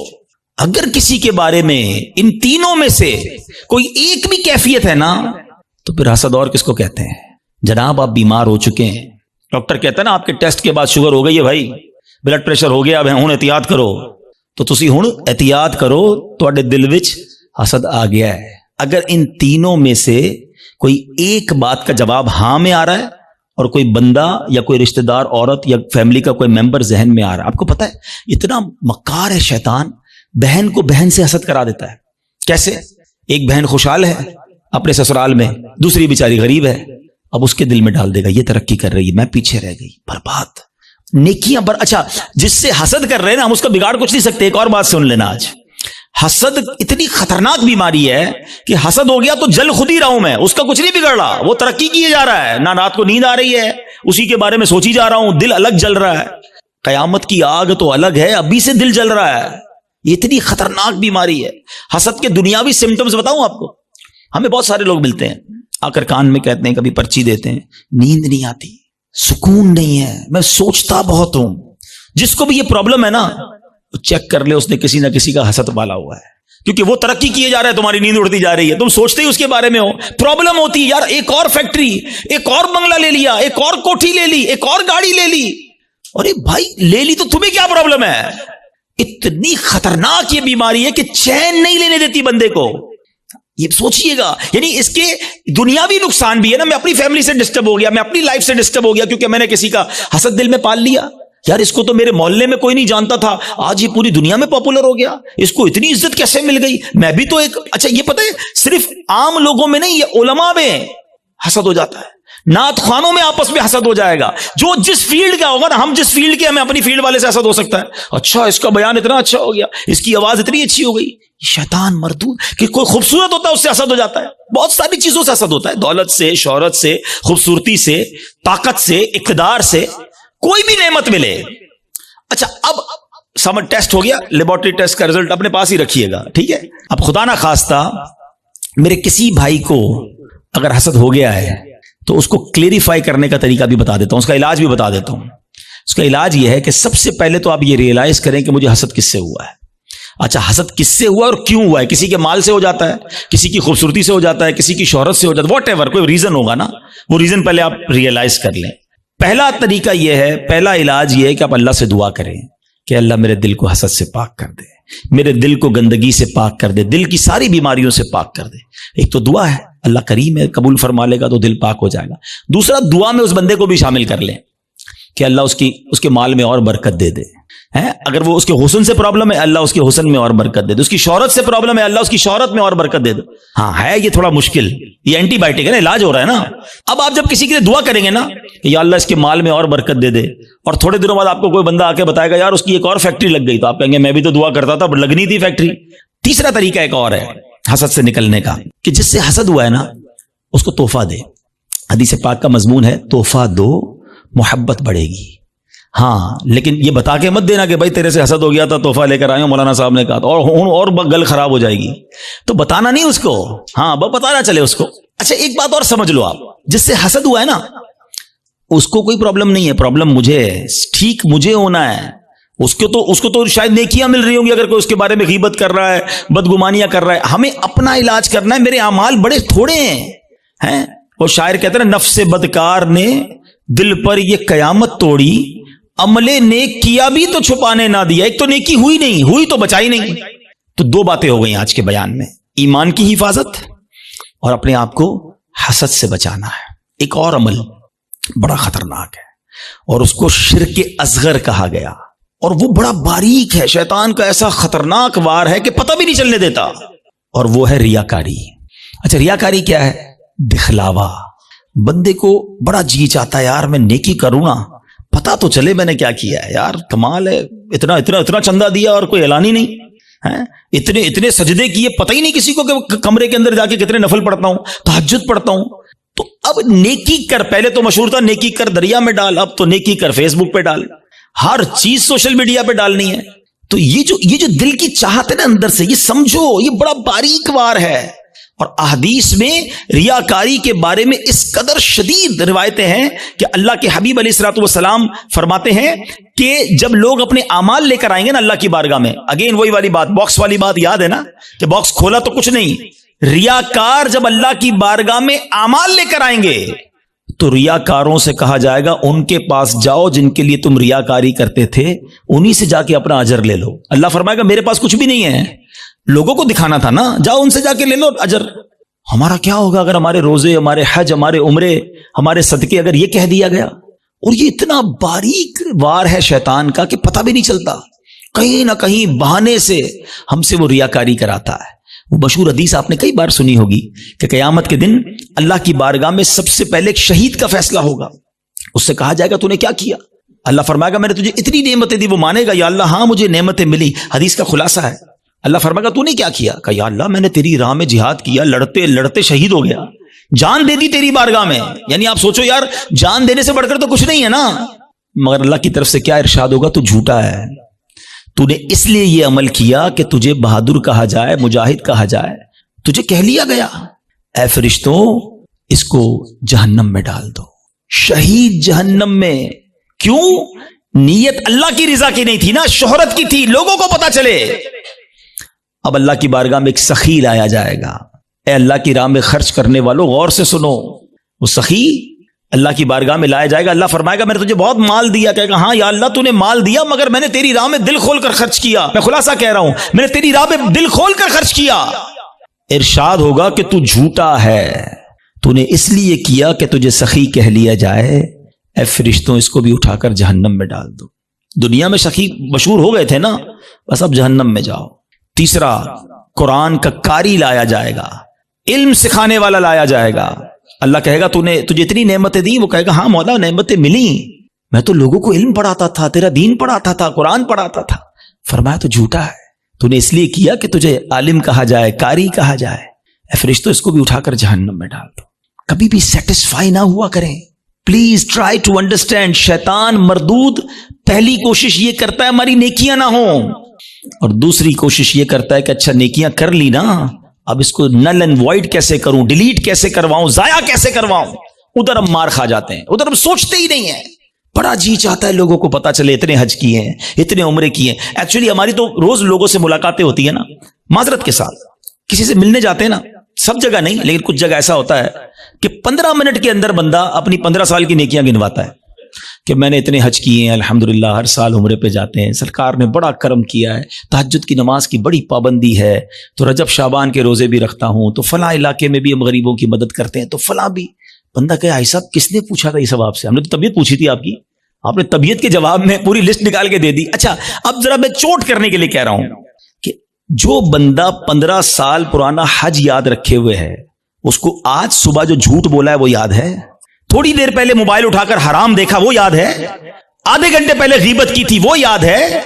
اگر کسی کے بارے میں ان تینوں میں سے کوئی ایک بھی کیفیت ہے نا, تو پھر حسد اور کس کو کہتے ہیں؟ جناب آپ بیمار ہو چکے ہیں, ڈاکٹر کہتا ہے نا آپ کے ٹیسٹ کے بعد شوگر ہو گئی ہے بھائی, بلڈ پریشر ہو گیا, اب ہن احتیاط کرو, تو تسی ہن احتیاط کرو, تواڈے دل وچ حسد آ گیا ہے. اگر ان تینوں میں سے کوئی ایک بات کا جواب ہاں میں آ رہا ہے, اور کوئی بندہ یا کوئی رشتہ دار عورت یا فیملی کا کوئی ممبر ذہن میں آ رہا ہے, آپ کو پتا ہے اتنا مکار ہے شیطان, بہن کو بہن سے حسد کرا دیتا ہے. کیسے؟ ایک بہن خوشحال ہے اپنے سسرال میں، دوسری بیچاری غریب ہے، اب اس کے دل میں ڈال دے گا یہ ترقی کر رہی ہے، میں پیچھے رہ گئی، برباد نیکیاں اچھا جس سے حسد کر رہے ہیں نا ہم اس کا بگاڑ کچھ نہیں سکتے. ایک اور بات سن لینا، آج حسد اتنی خطرناک بیماری ہے کہ حسد ہو گیا تو جل خود ہی رہا ہوں میں، اس کا کچھ نہیں بگڑ رہا، وہ ترقی کیے جا رہا ہے، نہ رات کو نیند آ رہی ہے اسی کے بارے میں سوچی جا رہا ہوں، دل الگ جل رہا ہے. قیامت کی آگ تو الگ ہے، ابھی سے دل جل رہا ہے. یہ اتنی خطرناک بیماری ہے. حسد کے دنیاوی سمٹمز بتاؤں آپ کو. ہمیں بہت سارے لوگ ملتے ہیں، آ کر کان میں کہتے ہیں، کبھی پرچی دیتے ہیں، نیند نہیں آتی، سکون نہیں ہے، میں سوچتا بہت ہوں. جس کو بھی یہ پرابلم ہے نا چیک کر لے، اس نے کسی نہ کسی کا حسد پالا ہوا ہے، کیونکہ وہ ترقی کیے جا رہا ہے، تمہاری نیند اڑتی جا رہی ہے، تم سوچتے ہی اس کے بارے میں ہو. پرابلم ہوتی ہے یار، ایک اور فیکٹری، ایک اور بنگلہ لے لیا، ایک اور کوٹھی لے لی، ایک اور گاڑی لے لی. ارے بھائی لے لی تو تمہیں کیا پرابلم ہے؟ اتنی خطرناک یہ بیماری ہے کہ چین نہیں لینے دیتی بندے کو. یہ سوچئے گا، یعنی اس کے دنیاوی نقصان بھی ہے نا. میں اپنی فیملی سے ڈسٹرب ہو گیا، میں اپنی لائف سے ڈسٹرب ہو گیا کیونکہ میں نے کسی کا حسد دل میں پال لیا. یار اس کو تو میرے محلے میں کوئی نہیں جانتا تھا، آج یہ پوری دنیا میں پاپولر ہو گیا، اس کو اتنی عزت کیسے مل گئی؟ میں بھی تو ایک اچھا یہ پتہ ہے صرف عام لوگوں میں نہیں، یہ علماء میں حسد ہو جاتا ہے، نعت خوانوں میں آپس میں حسد ہو جائے گا. جو جس فیلڈ کا ہوگا نا، ہم جس فیلڈ کے، ہمیں اپنی فیلڈ والے سے حسد ہو سکتا ہے. اچھا اس کا بیان اتنا اچھا ہو گیا، اس کی آواز اتنی اچھی ہو گئی. شیطان مردود کہ کوئی خوبصورت ہوتا ہے اس سے حسد ہو جاتا ہے. بہت ساری چیزوں سے حسد ہوتا ہے، دولت سے، شہرت سے، خوبصورتی سے، طاقت سے، اقتدار سے، کوئی بھی نعمت ملے. اچھا اب سمر ٹیسٹ ہو گیا، لیبورٹری ٹیسٹ کا رزلٹ اپنے پاس ہی رکھیے گا، ٹھیک ہے. اب خدا نہ خواستہ میرے کسی بھائی کو اگر حسد ہو گیا ہے تو اس کو کلیریفائی کرنے کا طریقہ بھی بتا دیتا ہوں، اس کا علاج بھی بتا دیتا ہوں. اس کا علاج یہ ہے کہ سب سے پہلے تو آپ یہ ریئلائز کریں کہ مجھے حسد کس سے ہوا ہے. اچھا حسد کس سے ہوا اور کیوں ہوا ہے؟ کسی کے مال سے ہو جاتا ہے، کسی کی خوبصورتی سے ہو جاتا ہے، کسی کی شہرت سے ہو جاتا ہے، واٹ ایور کوئی ریزن ہوگا نا، وہ ریزن پہلے آپ ریئلائز کر لیں. پہلا طریقہ یہ ہے، پہلا علاج یہ ہے کہ آپ اللہ سے دعا کریں کہ اللہ میرے دل کو حسد سے پاک کر دے، میرے دل کو گندگی سے پاک کر دے، دل کی ساری بیماریوں سے پاک کر دے. ایک تو دعا ہے، اللہ کریم ہے، قبول فرما لے گا تو دل پاک ہو جائے گا. دوسرا دعا میں اس بندے کو بھی شامل کر لیں کہ اللہ اس کے مال میں اور برکت دے دے. اگر وہ اس کے حسن سے پرابلم ہے، اللہ اس کے حسن میں اور برکت دے دے. اس کی شہرت سے پرابلم ہے، اللہ اس کی شہرت میں اور برکت دے دے. ہاں ہے یہ تھوڑا مشکل، یہ اینٹی بائیوٹک ہے نا، علاج ہو رہا ہے نا. اب آپ جب کسی کے لیے دعا کریں گے نا کہ یا اللہ اس کے مال میں اور برکت دے دے، اور تھوڑے دنوں بعد آپ کو کوئی بندہ آ کے بتائے گا یار اس کی ایک اور فیکٹری لگ گئی، تو آپ کہیں گے میں بھی تو دعا کرتا تھا لگنی تھی فیکٹری. تیسرا طریقہ ایک اور ہے حسد سے نکلنے کا، کہ جس سے حسد ہوا ہے نا اس کو تحفہ دے. حدیث پاک کا مضمون ہے تحفہ دو محبت بڑھے گی. ہاں لیکن یہ بتا کے مت دینا کہ بھائی تیرے سے حسد ہو گیا تھا تحفہ لے کر آئے ہوں، مولانا صاحب نے کہا اور گل خراب ہو جائے گی، تو بتانا نہیں اس کو. ہاں بتانا چلے اس کو. اچھا ایک بات اور سمجھ لو آپ، جس سے حسد ہوا ہے نا اس کو کوئی پرابلم نہیں ہے، پرابلم مجھے ہے، ٹھیک مجھے ہونا ہے. اس کو تو شاید نیکیاں مل رہی ہوں گی اگر کوئی اس کے بارے میں غیبت کر رہا ہے، بدگمانیاں کر رہا ہے. ہمیں اپنا علاج کرنا ہے. میرے اعمال بڑے تھوڑے ہیں. وہ شاعر کہتے ہیں نفس بدکار نے دل پر یہ قیامت توڑی، عمل نیک کیا بھی تو چھپانے نہ دیا. ایک تو نیکی ہوئی نہیں، ہوئی تو بچائی نہیں. تو دو باتیں ہو گئی آج کے بیان میں، ایمان کی حفاظت اور اپنے آپ کو حسد سے بچانا ہے. ایک اور عمل بڑا خطرناک ہے اور اس کو شرک اصغر کہا گیا، اور وہ بڑا باریک ہے، شیطان کا ایسا خطرناک وار ہے کہ پتہ بھی نہیں چلنے دیتا، اور وہ ہے ریاکاری. اچھا ریاکاری کیا ہے؟ دکھلاوا. بندے کو بڑا جی چاہتا ہے یار میں نیکی کروں نا، پتا تو چلے میں نے کیا کیا ہے. یار کمال ہے، اتنا چندہ دیا اور کوئی اعلان ہی نہیں، اتنے سجدے کیے، پتہ ہی نہیں کسی کو کہ کمرے کے اندر جا کے کتنے نفل پڑھتا ہوں، تہجد پڑھتا ہوں. تو اب نیکی کر، پہلے تو مشہور تھا نیکی کر دریا میں ڈال، اب تو نیکی کر فیس بک پہ ڈال، ہر چیز سوشل میڈیا پہ ڈالنی ہے. تو یہ جو دل کی چاہت ہے نا اندر سے، یہ سمجھو یہ بڑا باریک وار ہے. اور احادیث میں ریاکاری کے بارے میں اس قدر شدید روایتیں ہیں کہ اللہ کے حبیب علیہ الصلوۃ والسلام فرماتے ہیں کہ جب لوگ اپنے اعمال لے کر آئیں گے نا اللہ کی بارگاہ میں، اگین وہی والی بات، باکس والی بات یاد ہے نا کہ باکس کھولا تو کچھ نہیں. ریاکار جب اللہ کی بارگاہ میں اعمال لے کر آئیں گے تو ریاکاروں سے کہا جائے گا ان کے پاس جاؤ جن کے لیے تم ریاکاری کرتے تھے، انہی سے جا کے اپنا اجر لے لو. اللہ فرمائے گا میرے پاس کچھ بھی نہیں ہے، لوگوں کو دکھانا تھا نا، جاؤ ان سے جا کے لے لو اجر. ہمارا کیا ہوگا اگر ہمارے روزے، ہمارے حج، ہمارے عمرے، ہمارے صدقے اگر یہ کہہ دیا گیا؟ اور یہ اتنا باریک وار ہے شیطان کا کہ پتہ بھی نہیں چلتا. کہیں نہ کہیں بہانے سے ہم سے وہ ریاکاری کراتا ہے. وہ مشہور حدیث آپ نے کئی بار سنی ہوگی کہ قیامت کے دن اللہ کی بارگاہ میں سب سے پہلے ایک شہید کا فیصلہ ہوگا. اس سے کہا جائے گا تو نے کیا کیا؟ اللہ فرمائے گا میں نے تجھے اتنی نعمتیں دی. وہ مانے گا یا اللہ ہاں مجھے نعمتیں ملی. حدیث کا خلاصہ ہے اللہ فرمائے گا تو نے کیا کیا؟ کہ یا اللہ میں نے تیری راہ میں جہاد کیا, لڑتے لڑتے شہید ہو گیا, جان دے دی تیری بارگاہ میں. یعنی آپ سوچو یار, جان دینے سے بڑھ کر تو کچھ نہیں ہے نا. مگر اللہ کی طرف سے کیا ارشاد ہوگا؟ تو جھوٹا ہے, تو نے اس لیے یہ عمل کیا کہ تجھے بہادر کہا جائے, مجاہد کہا جائے, تجھے کہہ لیا گیا. اے فرشتوں اس کو جہنم میں ڈال دو. شہید جہنم میں. کیوں؟ نیت اللہ کی رضا کی نہیں تھی نا, شہرت کی تھی, لوگوں کو پتا چلے. اب اللہ کی بارگاہ میں ایک سخی لایا جائے گا. اے اللہ کی راہ میں خرچ کرنے والوں غور سے سنو. وہ سخی اللہ کی بارگاہ میں لایا جائے گا. اللہ فرمائے گا میں نے تجھے بہت مال دیا. کہے گا ہاں یا اللہ تو نے مال دیا, مگر میں نے تیری راہ میں دل کھول کر خرچ کیا. میں خلاصہ کہہ رہا ہوں, میں نے تیری راہ میں دل کھول کر خرچ کیا. ارشاد ہوگا کہ تو جھوٹا ہے, تو نے اس لیے کیا کہ تجھے سخی کہہ لیا جائے. اے فرشتوں اس کو بھی اٹھا کر جہنم میں ڈال دو. دنیا میں سخی مشہور ہو گئے تھے نا, بس اب جہنم میں جاؤ. تیسرا, قرآن کا قاری لایا جائے گا, علم سکھانے والا لایا جائے گا. اللہ کہے گا تجھے اتنی نعمتیں دی. وہ کہے گا ہاں مولا نعمتیں ملی, میں تو لوگوں کو علم پڑھاتا تھا, تیرا دین پڑھاتا تھا, قرآن پڑھاتا تھا. فرمایا تو جھوٹا ہے, تو نے اس لیے کیا کہ تجھے عالم کہا جائے, قاری کہا جائے. اے فرشتوں اس کو بھی اٹھا کر جہنم میں ڈال دو. کبھی بھی سیٹسفائی نہ ہوا کریں. Please try to understand. شیطان مردود پہلی کوشش یہ کرتا ہے ہماری نیکیاں نہ ہوں, اور دوسری کوشش یہ کرتا ہے کہ اچھا نیکیاں کر لی نا, اب اس کو نل اینڈ وائڈ کیسے کروں, ڈیلیٹ کیسے کرواؤں, ضائع کیسے کرواؤں. ادھر ہم مار کھا جاتے ہیں, ادھر ہم سوچتے ہی نہیں ہیں. بڑا جی چاہتا ہے لوگوں کو پتا چلے اتنے حج کیے ہیں, اتنے عمرے کیے ہیں. ایکچولی ہماری تو روز لوگوں سے ملاقاتیں ہوتی ہیں نا, معذرت کے ساتھ کسی سے ملنے جاتے ہیں نا, سب جگہ نہیں لیکن کچھ جگہ ایسا ہوتا ہے کہ 15 منٹ کے اندر بندہ اپنی 15 سال کی نیکیاں گنواتا ہے کہ میں نے اتنے حج کیے ہیں, الحمدللہ ہر سال عمرے پہ جاتے ہیں, سرکار نے بڑا کرم کیا ہے, تہجد کی نماز کی بڑی پابندی ہے, تو رجب شعبان کے روزے بھی رکھتا ہوں, تو فلاں علاقے میں بھی ہم غریبوں کی مدد کرتے ہیں, تو فلاں بھی. بندہ کہ بھائی صاحب کس نے پوچھا تھا یہ سب آپ سے؟ ہم نے تو طبیعت پوچھی تھی آپ کی, آپ نے طبیعت کے جواب میں پوری لسٹ نکال کے دے دی. اچھا اب ذرا میں چوٹ کرنے کے لیے کہہ رہا ہوں کہ جو بندہ 15 سال پرانا حج یاد رکھے ہوئے ہے, اس کو آج صبح جو جھوٹ بولا ہے وہ یاد ہے؟ تھوڑی دیر پہلے موبائل اٹھا کر حرام دیکھا وہ یاد ہے؟ آدھے گھنٹے پہلے غیبت کی تھی وہ یاد ہے؟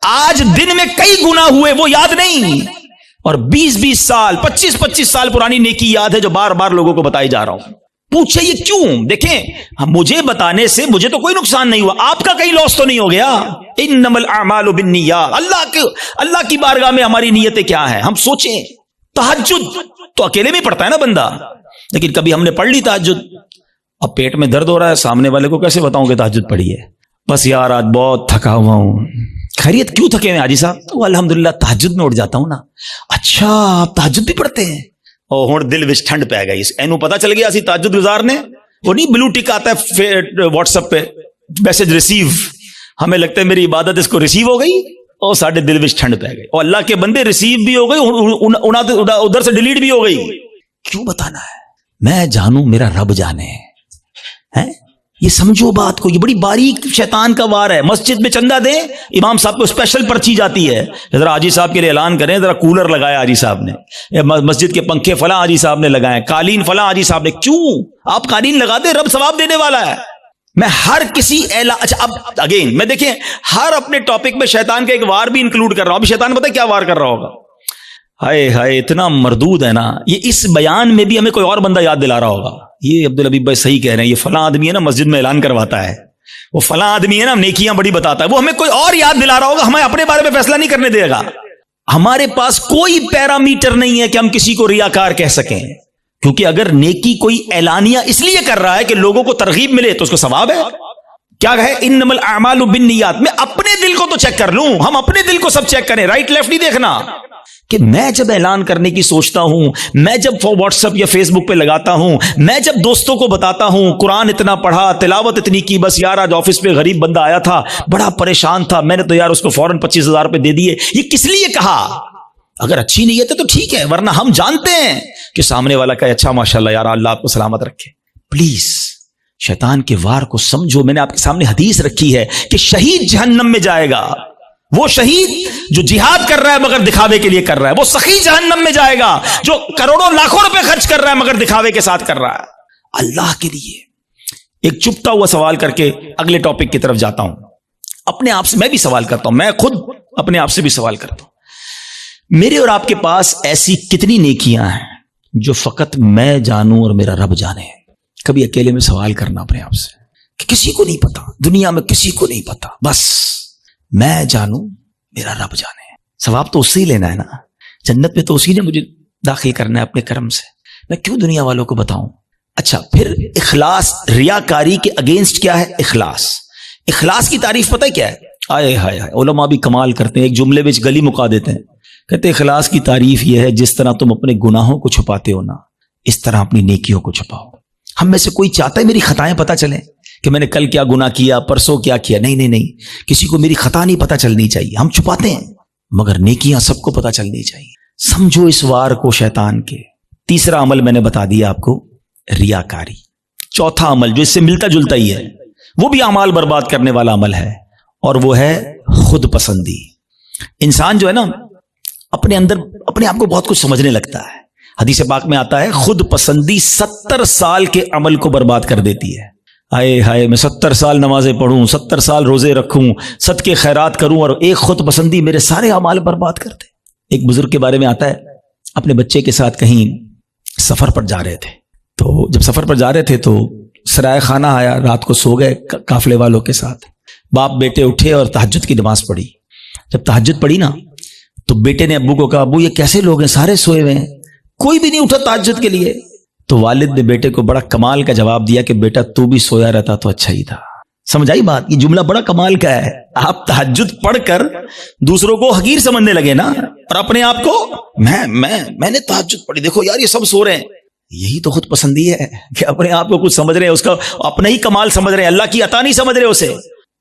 آج دن میں کئی گناہ ہوئے وہ یاد نہیں, اور 20 سال 25 سال پرانی نیکی یاد ہے جو بار بار لوگوں کو بتائی جا رہا ہوں. پوچھے یہ کیوں؟ دیکھیں مجھے بتانے سے مجھے تو کوئی نقصان نہیں ہوا, آپ کا کہیں لاس تو نہیں ہو گیا. انما الاعمال بالنیات. اللہ کی بارگاہ میں ہماری نیتیں کیا ہیں ہم سوچیں. تہجد تو اکیلے میں پڑھتا ہے نا بندہ, لیکن کبھی ہم نے پڑھ لی تہجد, اب پیٹ میں درد ہو رہا ہے, سامنے والے کو کیسے بتاؤں کہ تہجد پڑھی ہے؟ بس یار آج بہت تھکا ہوا ہوں. خیریت کیوں تھکے ہوئے حاجی صاحب؟ تو الحمدللہ تہجد میں اٹھ جاتا ہوں نا. اچھا آپ تہجد بھی پڑھتے ہیں؟ او ہن دل وچ ٹھنڈ پی گئی, اینو پتہ چل گیا اسی تہجد گزار نے. وہ نہیں بلو ٹک آتا ہے واٹس ایپ پہ میسج ریسیو, ہمیں لگتا ہے میری عبادت اس کو ریسیو ہو گئی, اور ساڈے دل وچ ٹھنڈ پی گئی, اور اللہ کے بندے ریسیو بھی ہو گئی, ادھر سے ڈیلیٹ بھی ہو گئی. کیوں بتانا ہے؟ میں جانوں میرا رب جانے ہے. یہ سمجھو بات کو, یہ بڑی باریک شیطان کا وار ہے. مسجد میں چندہ دیں, امام صاحب کو اسپیشل پرچی جاتی ہے, ذرا حاجی صاحب کے لیے اعلان کریں, ذرا کولر لگایا حاجی صاحب نے, مسجد کے پنکھے فلاں حاجی صاحب نے لگائے, قالین فلاں حاجی صاحب نے. کیوں؟ آپ قالین لگا دیں, رب ثواب دینے والا ہے. میں ہر کسی اچھا اب اگین میں دیکھیں ہر اپنے ٹاپک میں شیطان کا ایک وار بھی انکلوڈ کر رہا ہوں. ابھی شیطان پتہ ہے کیا وار کر رہا ہوگا؟ ہائے ہائے اتنا مردود ہے نا, یہ اس بیان میں بھی ہمیں کوئی اور بندہ یاد دلا رہا ہوگا, یہ عبدالحبیب بھائی صحیح کہہ رہے ہیں, یہ فلاں آدمی ہے نا مسجد میں اعلان کرواتا ہے, وہ فلاں آدمی ہے نا نیکیاں بڑی بتاتا ہے, وہ ہمیں کوئی اور یاد دلا رہا ہوگا, ہمیں اپنے بارے میں فیصلہ نہیں کرنے دے گا. ہمارے پاس کوئی پیرامیٹر نہیں ہے کہ ہم کسی کو ریاکار کہہ سکیں, کیونکہ اگر نیکی کوئی اعلانیہ اس لیے کر رہا ہے کہ لوگوں کو ترغیب ملے تو اس کو ثواب ہے. کیا ہے انما الاعمال بالنیات. میں اپنے دل کو تو چیک کر لوں, ہم اپنے دل کو سب چیک کریں, رائٹ لیفٹ نہیں دیکھنا. کہ میں جب اعلان کرنے کی سوچتا ہوں, میں جب واٹس ایپ یا فیس بک پہ لگاتا ہوں, میں جب دوستوں کو بتاتا ہوں قرآن اتنا پڑھا, تلاوت اتنی کی, بس یار آج آفس پہ غریب بندہ آیا تھا بڑا پریشان تھا, میں نے تو یار اس کو فوراً 25,000 روپے دے دیے, یہ کس لیے کہا؟ اگر اچھی نیت ہے تو ٹھیک ہے, ورنہ ہم جانتے ہیں کہ سامنے والا کہے اچھا ماشاءاللہ یار اللہ آپ کو سلامت رکھے. پلیز شیطان کے وار کو سمجھو. میں نے آپ کے سامنے حدیث رکھی ہے کہ شہید جہنم میں جائے گا, وہ شہید جو جہاد کر رہا ہے مگر دکھاوے کے لیے کر رہا ہے، وہ سخی جہنم میں جائے گا جو کروڑوں لاکھوں روپے خرچ کر رہا ہے مگر دکھاوے کے ساتھ کر رہا ہے اللہ کے لیے۔ ایک چپتا ہوا سوال کر کے اگلے ٹاپک کی طرف جاتا ہوں۔ اپنے آپ سے میں بھی سوال کرتا ہوں، میں خود اپنے آپ سے بھی سوال کرتا ہوں، میرے اور آپ کے پاس ایسی کتنی نیکیاں ہیں جو فقط میں جانوں اور میرا رب جانے؟ کبھی اکیلے میں سوال کرنا اپنے آپ سے کہ کسی کو نہیں پتا، دنیا میں کسی کو نہیں پتا، بس میں جانوں میرا رب جانے۔ ثواب تو اس سے ہی لینا ہے نا، جنت میں تو اسی نے مجھے داخل کرنا ہے اپنے کرم سے، میں کیوں دنیا والوں کو بتاؤں؟ اچھا، پھر اخلاص، ریاکاری کے اگینسٹ کیا ہے؟ اخلاص۔ اخلاص کی تعریف پتہ ہے کیا ہے؟ آئے ہائے ہائے، علماء بھی کمال کرتے ہیں، ایک جملے میں گلی مکا دیتے ہیں، کہتے ہیں اخلاص کی تعریف یہ ہے جس طرح تم اپنے گناہوں کو چھپاتے ہو نا، اس طرح اپنی نیکیوں کو چھپاؤ۔ ہم میں سے کوئی چاہتا ہے میری خطائیں پتہ چلیں کہ میں نے کل کیا گناہ کیا، پرسوں کیا کیا؟ نہیں نہیں نہیں، کسی کو میری خطا نہیں پتہ چلنی چاہیے، ہم چھپاتے ہیں، مگر نیکیاں سب کو پتہ چلنی چاہیے۔ سمجھو اس وار کو شیطان کے۔ تیسرا عمل میں نے بتا دیا آپ کو، ریاکاری۔ چوتھا عمل جو اس سے ملتا جلتا ہی ہے، وہ بھی اعمال برباد کرنے والا عمل ہے، اور وہ ہے خود پسندی۔ انسان جو ہے نا اپنے اندر اپنے آپ کو بہت کچھ سمجھنے لگتا ہے۔ حدیث پاک میں آتا ہے خود پسندی 70 سال کے عمل کو برباد کر دیتی ہے۔ آئے ہائے، میں 70 سال نمازیں پڑھوں، 70 سال روزے رکھوں، صدقے خیرات کروں، اور ایک خود پسندی میرے سارے اعمال برباد کر دے۔ ایک بزرگ کے بارے میں آتا ہے، اپنے بچے کے ساتھ کہیں سفر پر جا رہے تھے، تو جب سفر پر جا رہے تھے تو سرائے خانہ آیا، رات کو سو گئے قافلے والوں کے ساتھ۔ باپ بیٹے اٹھے اور تہجد کی نماز پڑھی۔ جب تہجد پڑھی نا تو بیٹے نے ابو کو کہا، ابو یہ کیسے لوگ ہیں، سارے سوئے ہوئے ہیں، کوئی بھی نہیں اٹھا تہجد کے لیے۔ تو والد نے بیٹے کو بڑا کمال کا جواب دیا کہ بیٹا تو بھی سویا رہتا تو اچھا ہی تھا۔ سمجھائی بات؟ یہ جملہ بڑا کمال کا ہے۔ آپ تہجد پڑھ کر دوسروں کو حقیر سمجھنے لگے نا، اور اپنے آپ کو میں نے تہجد پڑھی، دیکھو یار یہ سب سو رہے ہیں۔ یہی تو خود پسندی ہے کہ اپنے آپ کو کچھ سمجھ رہے ہیں، اس کا اپنا ہی کمال سمجھ رہے ہیں، اللہ کی عطا نہیں سمجھ رہے اسے۔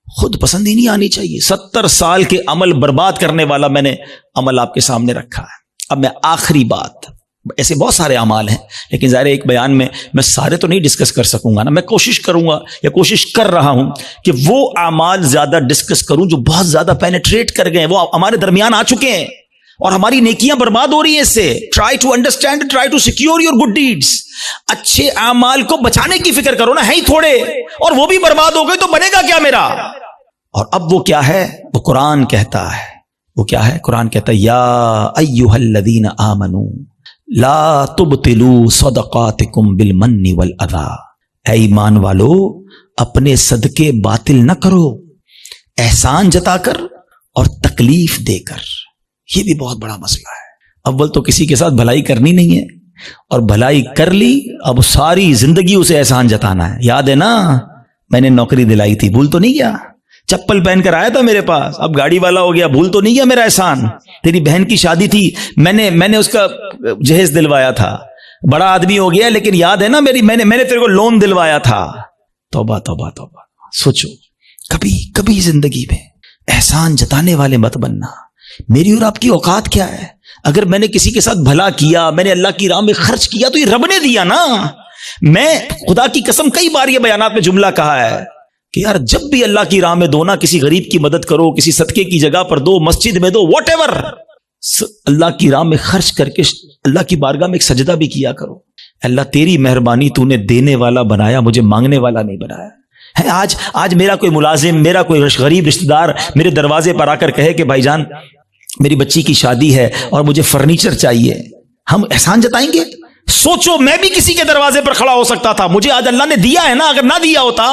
خود پسندی نہیں آنی چاہیے۔ 70 سال کے عمل برباد کرنے والا میں نے عمل آپ کے سامنے رکھا ہے۔ اب میں آخری بات، ایسے بہت سارے اعمال ہیں لیکن ظاہر ایک بیان میں سارے تو نہیں ڈسکس کر سکوں گا نا، میں کوشش کروں گا یا کوشش کر رہا ہوں کہ وہ اعمال زیادہ ڈسکس کروں جو بہت زیادہ پینیٹریٹ کر گئے، وہ ہمارے درمیان آ چکے ہیں اور ہماری نیکیاں برباد ہو رہی ہیں اس سے۔ Try to understand, try to secure your good deeds. اچھے اعمال کو بچانے کی فکر کرو نا، ہے ہی تھوڑے، اور وہ بھی برباد ہو گئے تو بنے گا کیا میرا؟ اور اب وہ کیا ہے؟ وہ قرآن کہتا ہے، وہ کیا ہے؟ قرآن کہتا ہے یا ایھا الذین آمنوا لا تبطلوا صدقاتکم بالمن والاذی، اے ایمان والو اپنے صدقے باطل نہ کرو احسان جتا کر اور تکلیف دے کر۔ یہ بھی بہت بڑا مسئلہ ہے۔ اول تو کسی کے ساتھ بھلائی کرنی نہیں ہے، اور بھلائی کر لی اب ساری زندگی اسے احسان جتانا ہے۔ یاد ہے نا میں نے نوکری دلائی تھی، بھول تو نہیں گیا؟ چپل پہن کر آیا تھا میرے پاس، اب گاڑی والا ہو گیا، بھول تو نہیں گیا میرا احسان؟ تیری بہن کی شادی تھی، میں نے اس کا جہیز دلوایا تھا، بڑا آدمی ہو گیا لیکن یاد ہے نا میں نے تیرے کو لون دلوایا تھا۔ توبہ توبہ توبہ۔ سوچو کبھی زندگی میں احسان جتانے والے مت بننا۔ میری اور آپ کی اوقات کیا ہے؟ اگر میں نے کسی کے ساتھ بھلا کیا، میں نے اللہ کی راہ میں خرچ کیا تو یہ رب نے دیا نا۔ میں خدا کی قسم کئی بار یہ بیانات میں جملہ کہا ہے کہ یار جب بھی اللہ کی راہ میں دو نا، کسی غریب کی مدد کرو، کسی صدقے کی جگہ پر دو، مسجد میں دو، واٹ ایور، اللہ کی راہ میں خرچ کر کے اللہ کی بارگاہ میں ایک سجدہ بھی کیا کرو۔ اللہ تیری مہربانی، تو نے دینے والا بنایا، مجھے مانگنے والا نہیں بنایا ہے۔ آج میرا کوئی ملازم، میرا کوئی غریب رشتہ دار میرے دروازے پر آ کر کہے کہ بھائی جان میری بچی کی شادی ہے اور مجھے فرنیچر چاہیے، ہم احسان جتائیں گے؟ سوچو میں بھی کسی کے دروازے پر کھڑا ہو سکتا تھا، مجھے آج اللہ نے دیا ہے نا، اگر نہ دیا ہوتا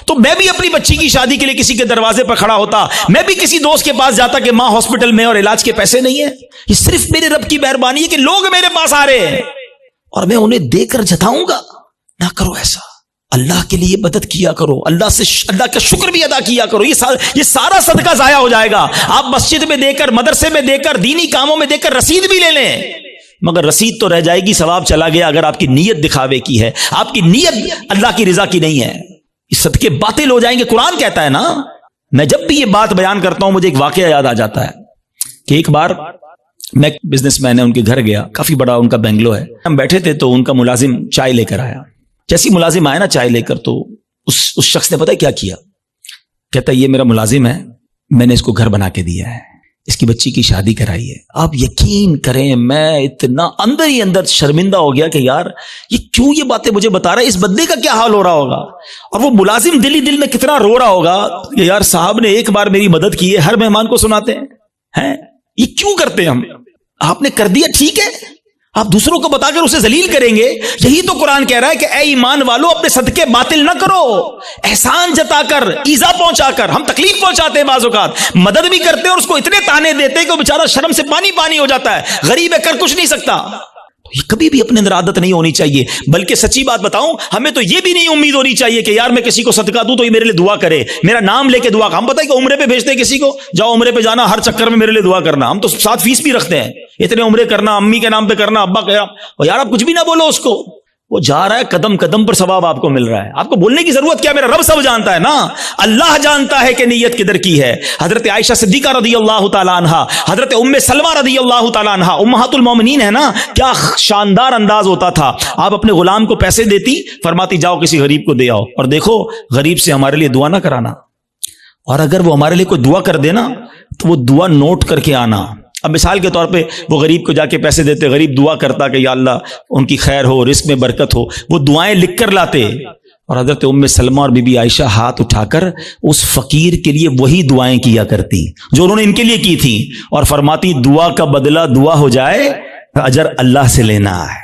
تو میں بھی اپنی بچی کی شادی کے لیے کسی کے دروازے پر کھڑا ہوتا، میں بھی کسی دوست کے پاس جاتا کہ ماں ہاسپٹل میں اور علاج کے پیسے نہیں ہیں۔ یہ صرف میرے رب کی مہربانی ہے کہ لوگ میرے پاس آ رہے ہیں اور میں انہیں دے کر جتاؤں گا۔ نہ کرو ایسا، اللہ کے لیے مدد کیا کرو، اللہ کا شکر بھی ادا کیا کرو۔ یہ سارا صدقہ ضائع ہو جائے گا۔ آپ مسجد میں دے کر، مدرسے میں دے کر، دینی کاموں میں دے کر رسید بھی لے لیں، مگر رسید تو رہ جائے گی، ثواب چلا گیا اگر آپ کی نیت دکھاوے کی ہے، آپ کی نیت اللہ کی رضا کی نہیں ہے، یہ صدقے باطل ہو جائیں گے۔ قرآن کہتا ہے نا۔ میں جب بھی یہ بات بیان کرتا ہوں مجھے ایک واقعہ یاد آ جاتا ہے کہ ایک بار میں بزنس مین ہے، ان کے گھر گیا، کافی بڑا ان کا بنگلو ہے۔ ہم بیٹھے تھے تو ان کا ملازم چائے لے کر آیا۔ جیسی ملازم آیا نا چائے لے کر، تو اس شخص نے پتہ کیا کیا؟ کہتا ہے یہ میرا ملازم ہے، میں نے اس کو گھر بنا کے دیا ہے, اس کی بچی کی شادی کرائی ہے. آپ یقین کریں میں اتنا اندر ہی اندر شرمندہ ہو گیا کہ یار یہ کیوں یہ باتیں مجھے بتا رہا ہے, اس بندے کا کیا حال ہو رہا ہوگا, اور وہ ملازم دل ہی دل میں کتنا رو رہا ہوگا کہ یار صاحب نے ایک بار میری مدد کی ہے, ہر مہمان کو سناتے ہیں. یہ کیوں کرتے ہیں ہم؟ آپ نے کر دیا ٹھیک ہے, آپ دوسروں کو بتا کر اسے ذلیل کریں گے. یہی تو قرآن کہہ رہا ہے کہ اے ایمان والو اپنے صدقے باطل نہ کرو, احسان جتا کر, ایذا پہنچا کر. ہم تکلیف پہنچاتے ہیں بعض اوقات, مدد بھی کرتے ہیں اور اس کو اتنے تانے دیتے ہیں کہ وہ بیچارہ شرم سے پانی پانی ہو جاتا ہے, غریب ہے کر کچھ نہیں سکتا. یہ کبھی بھی اپنے اندر عادت نہیں ہونی چاہیے. بلکہ سچی بات بتاؤں, ہمیں تو یہ بھی نہیں امید ہونی چاہیے کہ یار میں کسی کو صدقہ دوں تو یہ میرے لیے دعا کرے, میرا نام لے کے دعا. ہم پتہ ہے کہ عمرے پہ بھیجتے ہیں کسی کو, جاؤ عمرے پہ جانا, ہر چکر میں میرے لیے دعا کرنا. ہم تو 7 فیس بھی رکھتے ہیں, اتنے عمرے کرنا, امی کے نام پہ کرنا, ابا کا. اور یار آپ کچھ بھی نہ بولو اس کو, وہ جا رہا ہے قدم قدم پر ثواب آپ کو مل رہا ہے. آپ کو بولنے کی ضرورت کیا, میرا رب سب جانتا ہے نا, اللہ جانتا ہے کہ نیت کدھر کی ہے. حضرت عائشہ صدیقہ رضی اللہ تعالی عنہا, حضرت ام سلمہ رضی اللہ تعالی عنہا, امہات المومنین ہے نا, کیا شاندار انداز ہوتا تھا. آپ اپنے غلام کو پیسے دیتی, فرماتی جاؤ کسی غریب کو دے آؤ, اور دیکھو غریب سے ہمارے لیے دعا نہ کرانا, اور اگر وہ ہمارے لیے کوئی دعا کر دینا تو وہ دعا نوٹ کر کے آنا. اب مثال کے طور پہ وہ غریب کو جا کے پیسے دیتے, غریب دعا کرتا کہ یا اللہ ان کی خیر ہو, رزق میں برکت ہو, وہ دعائیں لکھ کر لاتے. اور حضرت ام سلمہ اور بی بی عائشہ ہاتھ اٹھا کر اس فقیر کے لیے وہی دعائیں کیا کرتی جو انہوں نے ان کے لیے کی تھی, اور فرماتی دعا کا بدلہ دعا ہو جائے, اجر اللہ سے لینا ہے.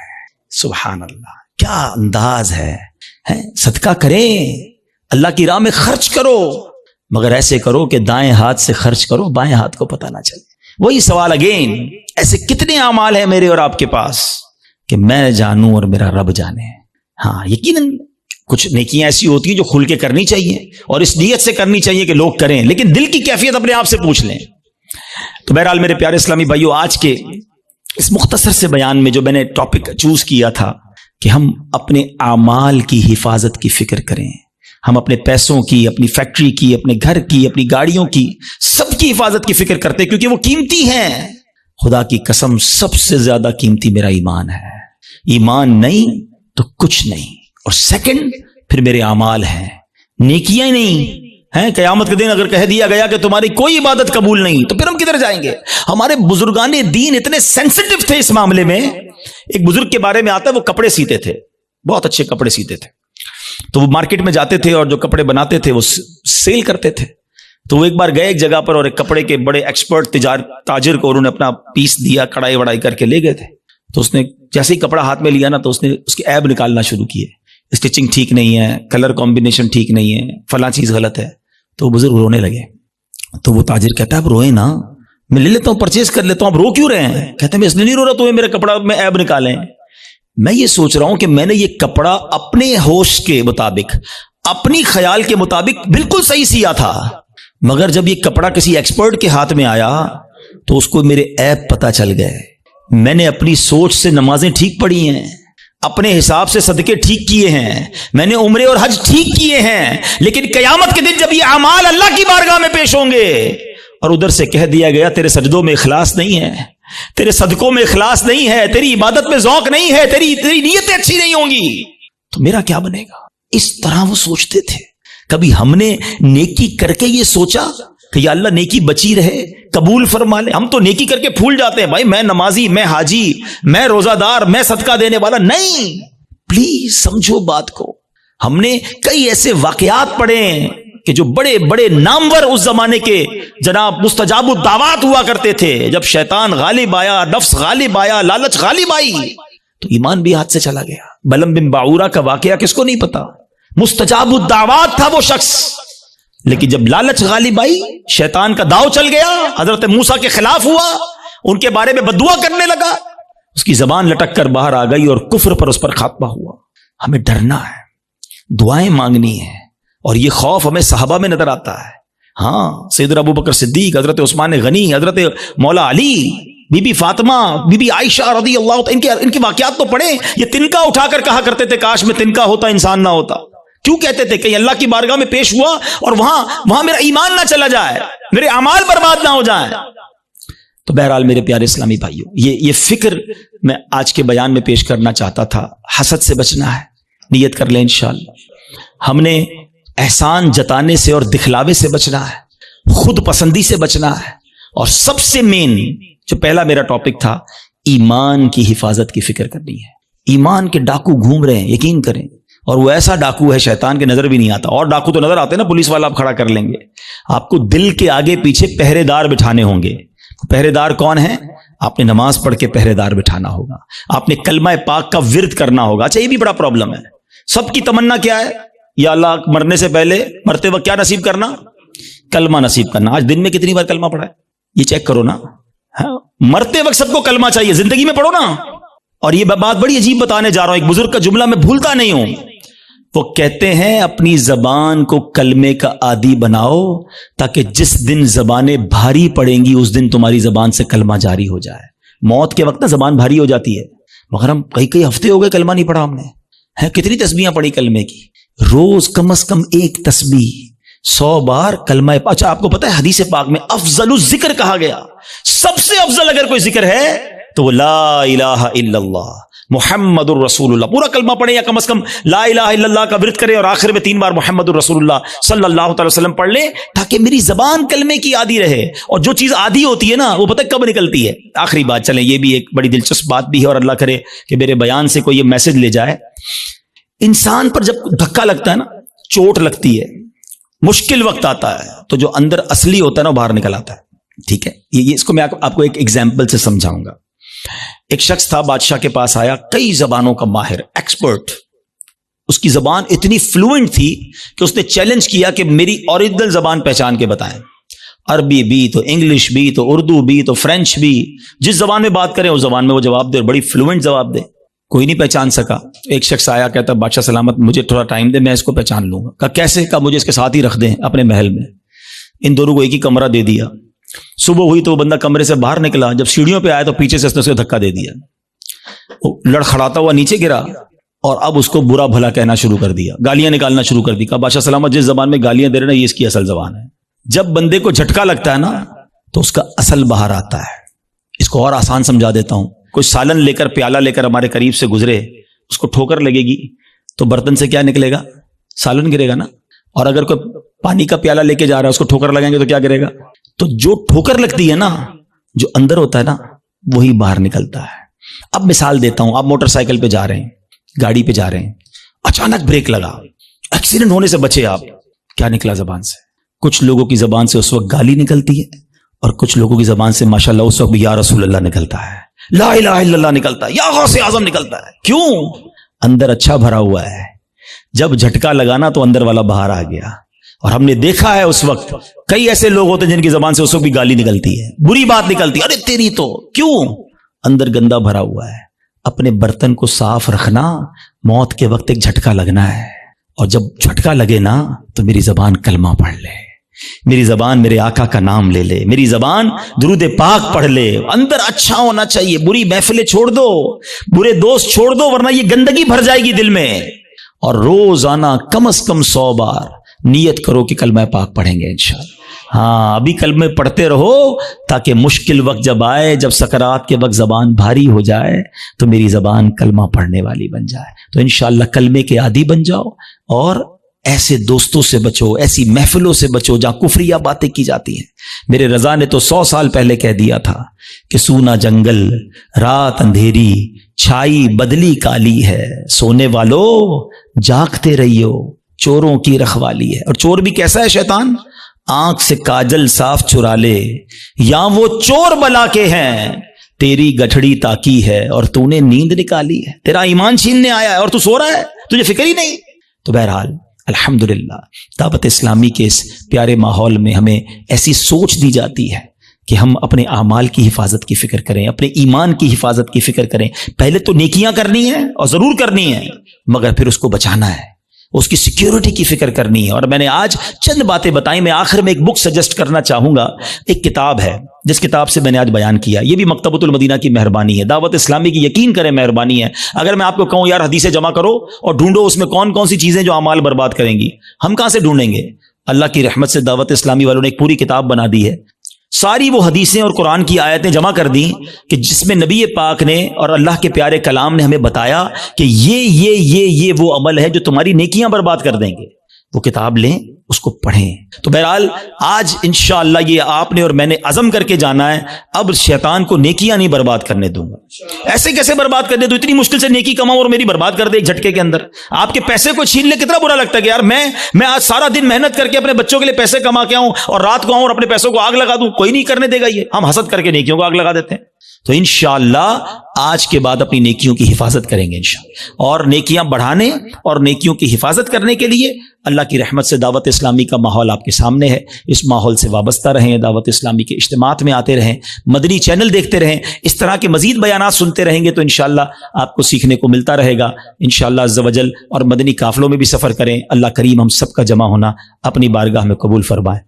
سبحان اللہ, کیا انداز ہے. صدقہ کریں, اللہ کی راہ میں خرچ کرو, مگر ایسے کرو کہ دائیں ہاتھ سے خرچ کرو, بائیں ہاتھ کو پتہ نہ چلے. وہی سوال اگین, ایسے کتنے اعمال ہیں میرے اور آپ کے پاس کہ میں جانوں اور میرا رب جانے. ہاں یقیناً کچھ نیکیاں ایسی ہوتی ہیں جو کھل کے کرنی چاہیے اور اس نیت سے کرنی چاہیے کہ لوگ کریں, لیکن دل کی کیفیت اپنے آپ سے پوچھ لیں. تو بہرحال میرے پیارے اسلامی بھائیو, آج کے اس مختصر سے بیان میں جو میں نے ٹاپک چوز کیا تھا کہ ہم اپنے اعمال کی حفاظت کی فکر کریں, ہم اپنے پیسوں کی, اپنی فیکٹری کی, اپنے گھر کی, اپنی گاڑیوں کی, سب کی حفاظت کی فکر کرتے ہیں کیونکہ وہ قیمتی ہیں. خدا کی قسم سب سے زیادہ قیمتی میرا ایمان ہے. ایمان نہیں تو کچھ نہیں, اور سیکنڈ پھر میرے اعمال ہیں, نیکیاں نہیں ہیں. قیامت کے دن اگر کہہ دیا گیا کہ تمہاری کوئی عبادت قبول نہیں تو پھر ہم کدھر جائیں گے؟ ہمارے بزرگان دین اتنے سینسٹیو تھے اس معاملے میں. ایک بزرگ کے بارے میں آتا ہے, وہ کپڑے سیتے تھے, بہت اچھے کپڑے سیتے تھے. تو وہ مارکیٹ میں جاتے تھے اور جو کپڑے بناتے تھے وہ سیل کرتے تھے. تو وہ ایک بار گئے ایک جگہ پر اور ایک کپڑے کے بڑے ایکسپرٹ تاجر کو انہوں نے اپنا پیس دیا, کڑھائی وڑائی کر کے لے گئے تھے. تو اس نے جیسے ہی کپڑا ہاتھ میں لیا نا تو اس نے اس کے عیب نکالنا شروع کیے, اسٹچنگ ٹھیک نہیں ہے, کلر کمبینیشن ٹھیک نہیں ہے, فلاں چیز غلط ہے. تو وہ بزرگ رونے لگے. تو وہ تاجر کہتا ہے آپ روئے نا, میں لے لیتا ہوں, پرچیز کر لیتا ہوں, آپ رو کیوں رہے ہیں؟ کہتے ہیں میں اس لیے نہیں رو رہا تمہیں میرا کپڑا میں عیب نکالیں. میں یہ سوچ رہا ہوں کہ میں نے یہ کپڑا اپنے ہوش کے مطابق, اپنی خیال کے مطابق بالکل صحیح سیا تھا, مگر جب یہ کپڑا کسی ایکسپرٹ کے ہاتھ میں آیا تو اس کو میرے عیب پتہ چل گئے. میں نے اپنی سوچ سے نمازیں ٹھیک پڑھی ہیں, اپنے حساب سے صدقے ٹھیک کیے ہیں, میں نے عمرے اور حج ٹھیک کیے ہیں, لیکن قیامت کے دن جب یہ اعمال اللہ کی بارگاہ میں پیش ہوں گے اور ادھر سے کہہ دیا گیا تیرے سجدوں میں اخلاص نہیں ہے, تیرے صدقوں میں اخلاص نہیں ہے, تیری عبادت میں ذوق نہیں ہے, تیری نیتیں اچھی نہیں ہوں گی, تو میرا کیا بنے گا؟ اس طرح وہ سوچتے تھے. کبھی ہم نے نیکی کر کے یہ سوچا کہ یا اللہ نیکی بچی رہے, قبول فرما لے. ہم تو نیکی کر کے پھول جاتے ہیں, بھائی میں نمازی, میں حاجی, میں روزہ دار, میں صدقہ دینے والا. نہیں, پلیز سمجھو بات کو. ہم نے کئی ایسے واقعات پڑھے ہیں کہ جو بڑے بڑے نامور اس زمانے کے جناب مستجاب الدعوات ہوا کرتے تھے. جب شیطان غالب آیا, نفس غالب آیا, لالچ غالب آئی تو ایمان بھی ہاتھ سے چلا گیا. بلم بن باعورہ کا واقعہ کس کو نہیں پتا؟ مستجاب الدعوات تھا وہ شخص, لیکن جب لالچ غالب آئی, شیطان کا داؤ چل گیا, حضرت موسیٰ کے خلاف ہوا, ان کے بارے میں بددعا کرنے لگا, اس کی زبان لٹک کر باہر آ گئی اور کفر پر اس پر خاتمہ ہوا. ہمیں ڈرنا ہے, دعائیں مانگنی ہیں, اور یہ خوف ہمیں صحابہ میں نظر آتا ہے. ہاں, سیدنا ابو بکر صدیق, حضرت عثمان غنی, حضرت مولا علی, بی بی فاطمہ, بی بی عائشہ رضی اللہ عنہ, ان کے واقعات تو پڑھیں. یہ تنکا اٹھا کر کہا کرتے تھے کاش میں تنکا ہوتا انسان نہ ہوتا. کیوں کہتے تھے؟ کہ اللہ کی بارگاہ میں پیش ہوا اور وہاں میرا ایمان نہ چلا جائے, میرے اعمال برباد نہ ہو جائیں. تو بہرحال میرے پیارے اسلامی بھائیوں, یہ فکر میں آج کے بیان میں پیش کرنا چاہتا تھا. حسد سے بچنا ہے, نیت کر لیں انشاءاللہ. ہم نے احسان جتانے سے اور دکھلاوے سے بچنا ہے. خود پسندی سے بچنا ہے، اور سب سے مین جو پہلا میرا ٹاپک تھا، ایمان کی حفاظت کی فکر کرنی ہے۔ ایمان کے ڈاکو گھوم رہے ہیں، یقین کریں، اور وہ ایسا ڈاکو ہے شیطان کے نظر بھی نہیں آتا۔ اور ڈاکو تو نظر آتے ہیں نا، پولیس والا آپ کھڑا کر لیں گے، آپ کو دل کے آگے پیچھے پہرے دار بٹھانے ہوں گے۔ پہرے دار کون ہیں؟ آپ نے نماز پڑھ کے پہرے دار بٹھانا ہوگا، آپ نے کلمہ پاک کا ورد کرنا ہوگا۔ اچھا، یہ بھی بڑا پرابلم ہے، سب کی تمنا کیا ہے؟ یا اللہ مرنے سے پہلے، مرتے وقت کیا نصیب کرنا؟ کلمہ نصیب کرنا۔ آج دن میں کتنی بار کلمہ پڑھا ہے؟ یہ چیک کرو نا۔ مرتے وقت سب کو کلمہ چاہیے، زندگی میں پڑھو نا۔ اور یہ بات بڑی عجیب بتانے جا رہا ہوں، ایک بزرگ کا جملہ میں بھولتا نہیں ہوں، وہ کہتے ہیں اپنی زبان کو کلمے کا عادی بناؤ، تاکہ جس دن زبانیں بھاری پڑیں گی اس دن تمہاری زبان سے کلمہ جاری ہو جائے۔ موت کے وقت نا زبان بھاری ہو جاتی ہے، مگر ہم کئی ہفتے ہو گئے کلمہ نہیں پڑھا ہم نے۔ کتنی تسبیحاں پڑھی کلمے کی؟ روز کم از کم ایک تسبیح، 100 بار کلمہ۔ اچھا، آپ کو پتہ ہے حدیث پاک میں افضل الذکر کہا گیا، سب سے افضل اگر کوئی ذکر ہے تو وہ لا الہ الا اللہ محمد الرسول اللہ۔ پورا کلمہ پڑھیں یا کم از کم لا الہ الا اللہ کا ورد کریں، اور آخر میں 3 بار محمد الرسول اللہ صلی اللہ تعالی وسلم پڑھ لیں، تاکہ میری زبان کلمے کی عادی رہے۔ اور جو چیز عادی ہوتی ہے نا، وہ پتہ کب نکلتی ہے؟ آخری بات، چلیں یہ بھی ایک بڑی دلچسپ بات بھی ہے، اور اللہ کرے کہ میرے بیان سے کوئی یہ میسج لے جائے۔ انسان پر جب دھکا لگتا ہے نا، چوٹ لگتی ہے، مشکل وقت آتا ہے، تو جو اندر اصلی ہوتا ہے نا، باہر نکل آتا ہے۔ ٹھیک ہے، یہ اس کو میں آپ کو ایک ایگزامپل سے سمجھاؤں گا۔ ایک شخص تھا، بادشاہ کے پاس آیا، کئی زبانوں کا ماہر، ایکسپرٹ، اس کی زبان اتنی فلوئنٹ تھی کہ اس نے چیلنج کیا کہ میری اوریجنل زبان پہچان کے بتائیں، عربی بھی تو انگلش بھی تو اردو بھی تو فرینچ بھی، جس زبان میں بات کریں اس زبان میں وہ جواب دے، بڑی فلوئنٹ جواب دے۔ کوئی نہیں پہچان سکا۔ ایک شخص آیا، کہتا بادشاہ سلامت، مجھے تھوڑا ٹائم دے، میں اس کو پہچان لوں گا۔ کہا کیسے؟ کہا مجھے اس کے ساتھ ہی رکھ دیں اپنے محل میں۔ ان دونوں کو ایک ہی کمرہ دے دیا۔ صبح ہوئی تو وہ بندہ کمرے سے باہر نکلا، جب سیڑھیوں پہ آیا تو پیچھے سے اس نے اسے دھکا دے دیا، وہ لڑکھڑاتا ہوا نیچے گرا، اور اب اس کو برا بھلا کہنا شروع کر دیا، گالیاں نکالنا شروع کر دی۔ کہا بادشاہ سلامت، جس زبان میں گالیاں دے رہے نا، یہ اس کی اصل زبان ہے۔ جب بندے کو جھٹکا لگتا ہے نا، تو اس کا اصل باہر آتا ہے۔ اس کو اور آسان سمجھا دیتا ہوں۔ کوئی سالن لے کر، پیالہ لے کر ہمارے قریب سے گزرے، اس کو ٹھوکر لگے گی تو برتن سے کیا نکلے گا؟ سالن گرے گا نا۔ اور اگر کوئی پانی کا پیالہ لے کے جا رہا ہے، اس کو ٹھوکر لگائیں گے تو کیا گرے گا؟ تو جو ٹھوکر لگتی ہے نا، جو اندر ہوتا ہے نا، وہی باہر نکلتا ہے۔ اب مثال دیتا ہوں، آپ موٹر سائیکل پہ جا رہے ہیں، گاڑی پہ جا رہے ہیں، اچانک بریک لگا، ایکسیڈنٹ ہونے سے بچے آپ، کیا نکلا زبان سے؟ کچھ لوگوں کی زبان سے اس وقت گالی نکلتی ہے، اور کچھ لوگوں کی زبان سے ماشاءاللہ اس وقت بھی یا رسول اللہ نکلتا ہے، لا الہ الا اللہ نکلتا ہے، یا غوث اعظم نکلتا ہے۔ کیوں؟ اندر اچھا بھرا ہوا ہے۔ جب جھٹکا لگانا تو اندر والا باہر آ گیا۔ اور ہم نے دیکھا ہے اس وقت کئی ایسے لوگ ہوتے ہیں جن کی زبان سے اس وقت بھی گالی نکلتی ہے، بری بات نکلتی ہے، ارے تیری تو، کیوں؟ اندر گندا بھرا ہوا ہے۔ اپنے برتن کو صاف رکھنا، موت کے وقت ایک جھٹکا لگنا ہے، اور جب جھٹکا لگے نا تو میری زبان کلمہ پڑھ لے، میری زبان میرے آقا کا نام لے لے، میری زبان درود پاک پڑھ لے۔ اندر اچھا ہونا چاہیے، بری محفلیں چھوڑ دو، برے دوست چھوڑ دو، ورنہ یہ گندگی بھر جائے گی دل میں۔ اور روزانہ کم از کم 100 بار نیت کرو کہ کلمہ پاک پڑھیں گے انشاءاللہ۔ ہاں، ابھی کلمے پڑھتے رہو، تاکہ مشکل وقت جب آئے، جب سکرات کے وقت زبان بھاری ہو جائے، تو میری زبان کلمہ پڑھنے والی بن جائے۔ تو انشاءاللہ کلمے کے عادی بن جاؤ، اور ایسے دوستوں سے بچو، ایسی محفلوں سے بچو جہاں کفریہ باتیں کی جاتی ہیں۔ میرے رضا نے تو 100 سال پہلے کہہ دیا تھا کہ سونا جنگل، رات اندھیری، چھائی بدلی کالی ہے، سونے والو جاگتے رہیو، چوروں کی رکھوالی ہے۔ اور چور بھی کیسا ہے شیطان؟ آنکھ سے کاجل صاف چرا لے، یا وہ چور بلا کے ہیں، تیری گٹھڑی تاکی ہے اور تو نے نیند نکالی ہے۔ تیرا ایمان چھیننے آیا ہے اور تو سو رہا ہے، تجھے فکر ہی نہیں۔ تو بہرحال الحمدللہ دعوت اسلامی کے اس پیارے ماحول میں ہمیں ایسی سوچ دی جاتی ہے کہ ہم اپنے اعمال کی حفاظت کی فکر کریں، اپنے ایمان کی حفاظت کی فکر کریں۔ پہلے تو نیکیاں کرنی ہیں، اور ضرور کرنی ہیں، مگر پھر اس کو بچانا ہے، اس کی سیکیورٹی کی فکر کرنی ہے۔ اور میں نے آج چند باتیں بتائیں۔ میں آخر میں ایک بک سجیسٹ کرنا چاہوں گا۔ ایک کتاب ہے جس کتاب سے میں نے آج بیان کیا، یہ بھی مکتبۃ المدینہ کی مہربانی ہے، دعوت اسلامی کی یقین کریں مہربانی ہے۔ اگر میں آپ کو کہوں یار حدیثیں جمع کرو اور ڈھونڈو اس میں کون کون سی چیزیں جو اعمال برباد کریں گی، ہم کہاں سے ڈھونڈیں گے؟ اللہ کی رحمت سے دعوت اسلامی والوں نے ایک پوری کتاب بنا دی ہے، ساری وہ حدیثیں اور قرآن کی آیتیں جمع کر دیں کہ جس میں نبی پاک نے اور اللہ کے پیارے کلام نے ہمیں بتایا کہ یہ وہ عمل ہے جو تمہاری نیکیاں برباد کر دیں گے۔ وہ کتاب لیں اس کو پڑھیں. تو بہرحال آج انشاءاللہ یہ آپ نے اور میں نے عزم کر کے جانا ہے، اب شیطان کو نیکیاں نہیں برباد کرنے دوں گا. ایسے کیسے برباد کرنے دوں؟ اتنی مشکل سے نیکی کماؤں اور میری برباد کر دے ایک جھٹکے کے اندر. آپ کے پیسے کو چھین لے کتنا برا لگتا ہے کہ یار میں آج سارا دن محنت کر کے اپنے بچوں کے لیے پیسے کما کے آؤں اور رات کو آؤں اور اپنے پیسوں کو آگ لگا دوں. کوئی نہیں کرنے دے گا. یہ ہم حسد کر کے نیکیوں کو آگ لگا دیتے ہیں. تو انشاءاللہ آج کے بعد اپنی نیکیوں کی حفاظت کریں گے انشاءاللہ. اور نیکیاں بڑھانے اور نیکیوں کی حفاظت کرنے کے لیے اللہ کی رحمت سے دعوت اسلامی کا ماحول آپ کے سامنے ہے. اس ماحول سے وابستہ رہیں، دعوت اسلامی کے اجتماعات میں آتے رہیں، مدنی چینل دیکھتے رہیں. اس طرح کے مزید بیانات سنتے رہیں گے تو انشاءاللہ آپ کو سیکھنے کو ملتا رہے گا انشاءاللہ عز و جل. اور مدنی قافلوں میں بھی سفر کریں. اللہ کریم ہم سب کا جمع ہونا اپنی بارگاہ میں قبول فرمائے.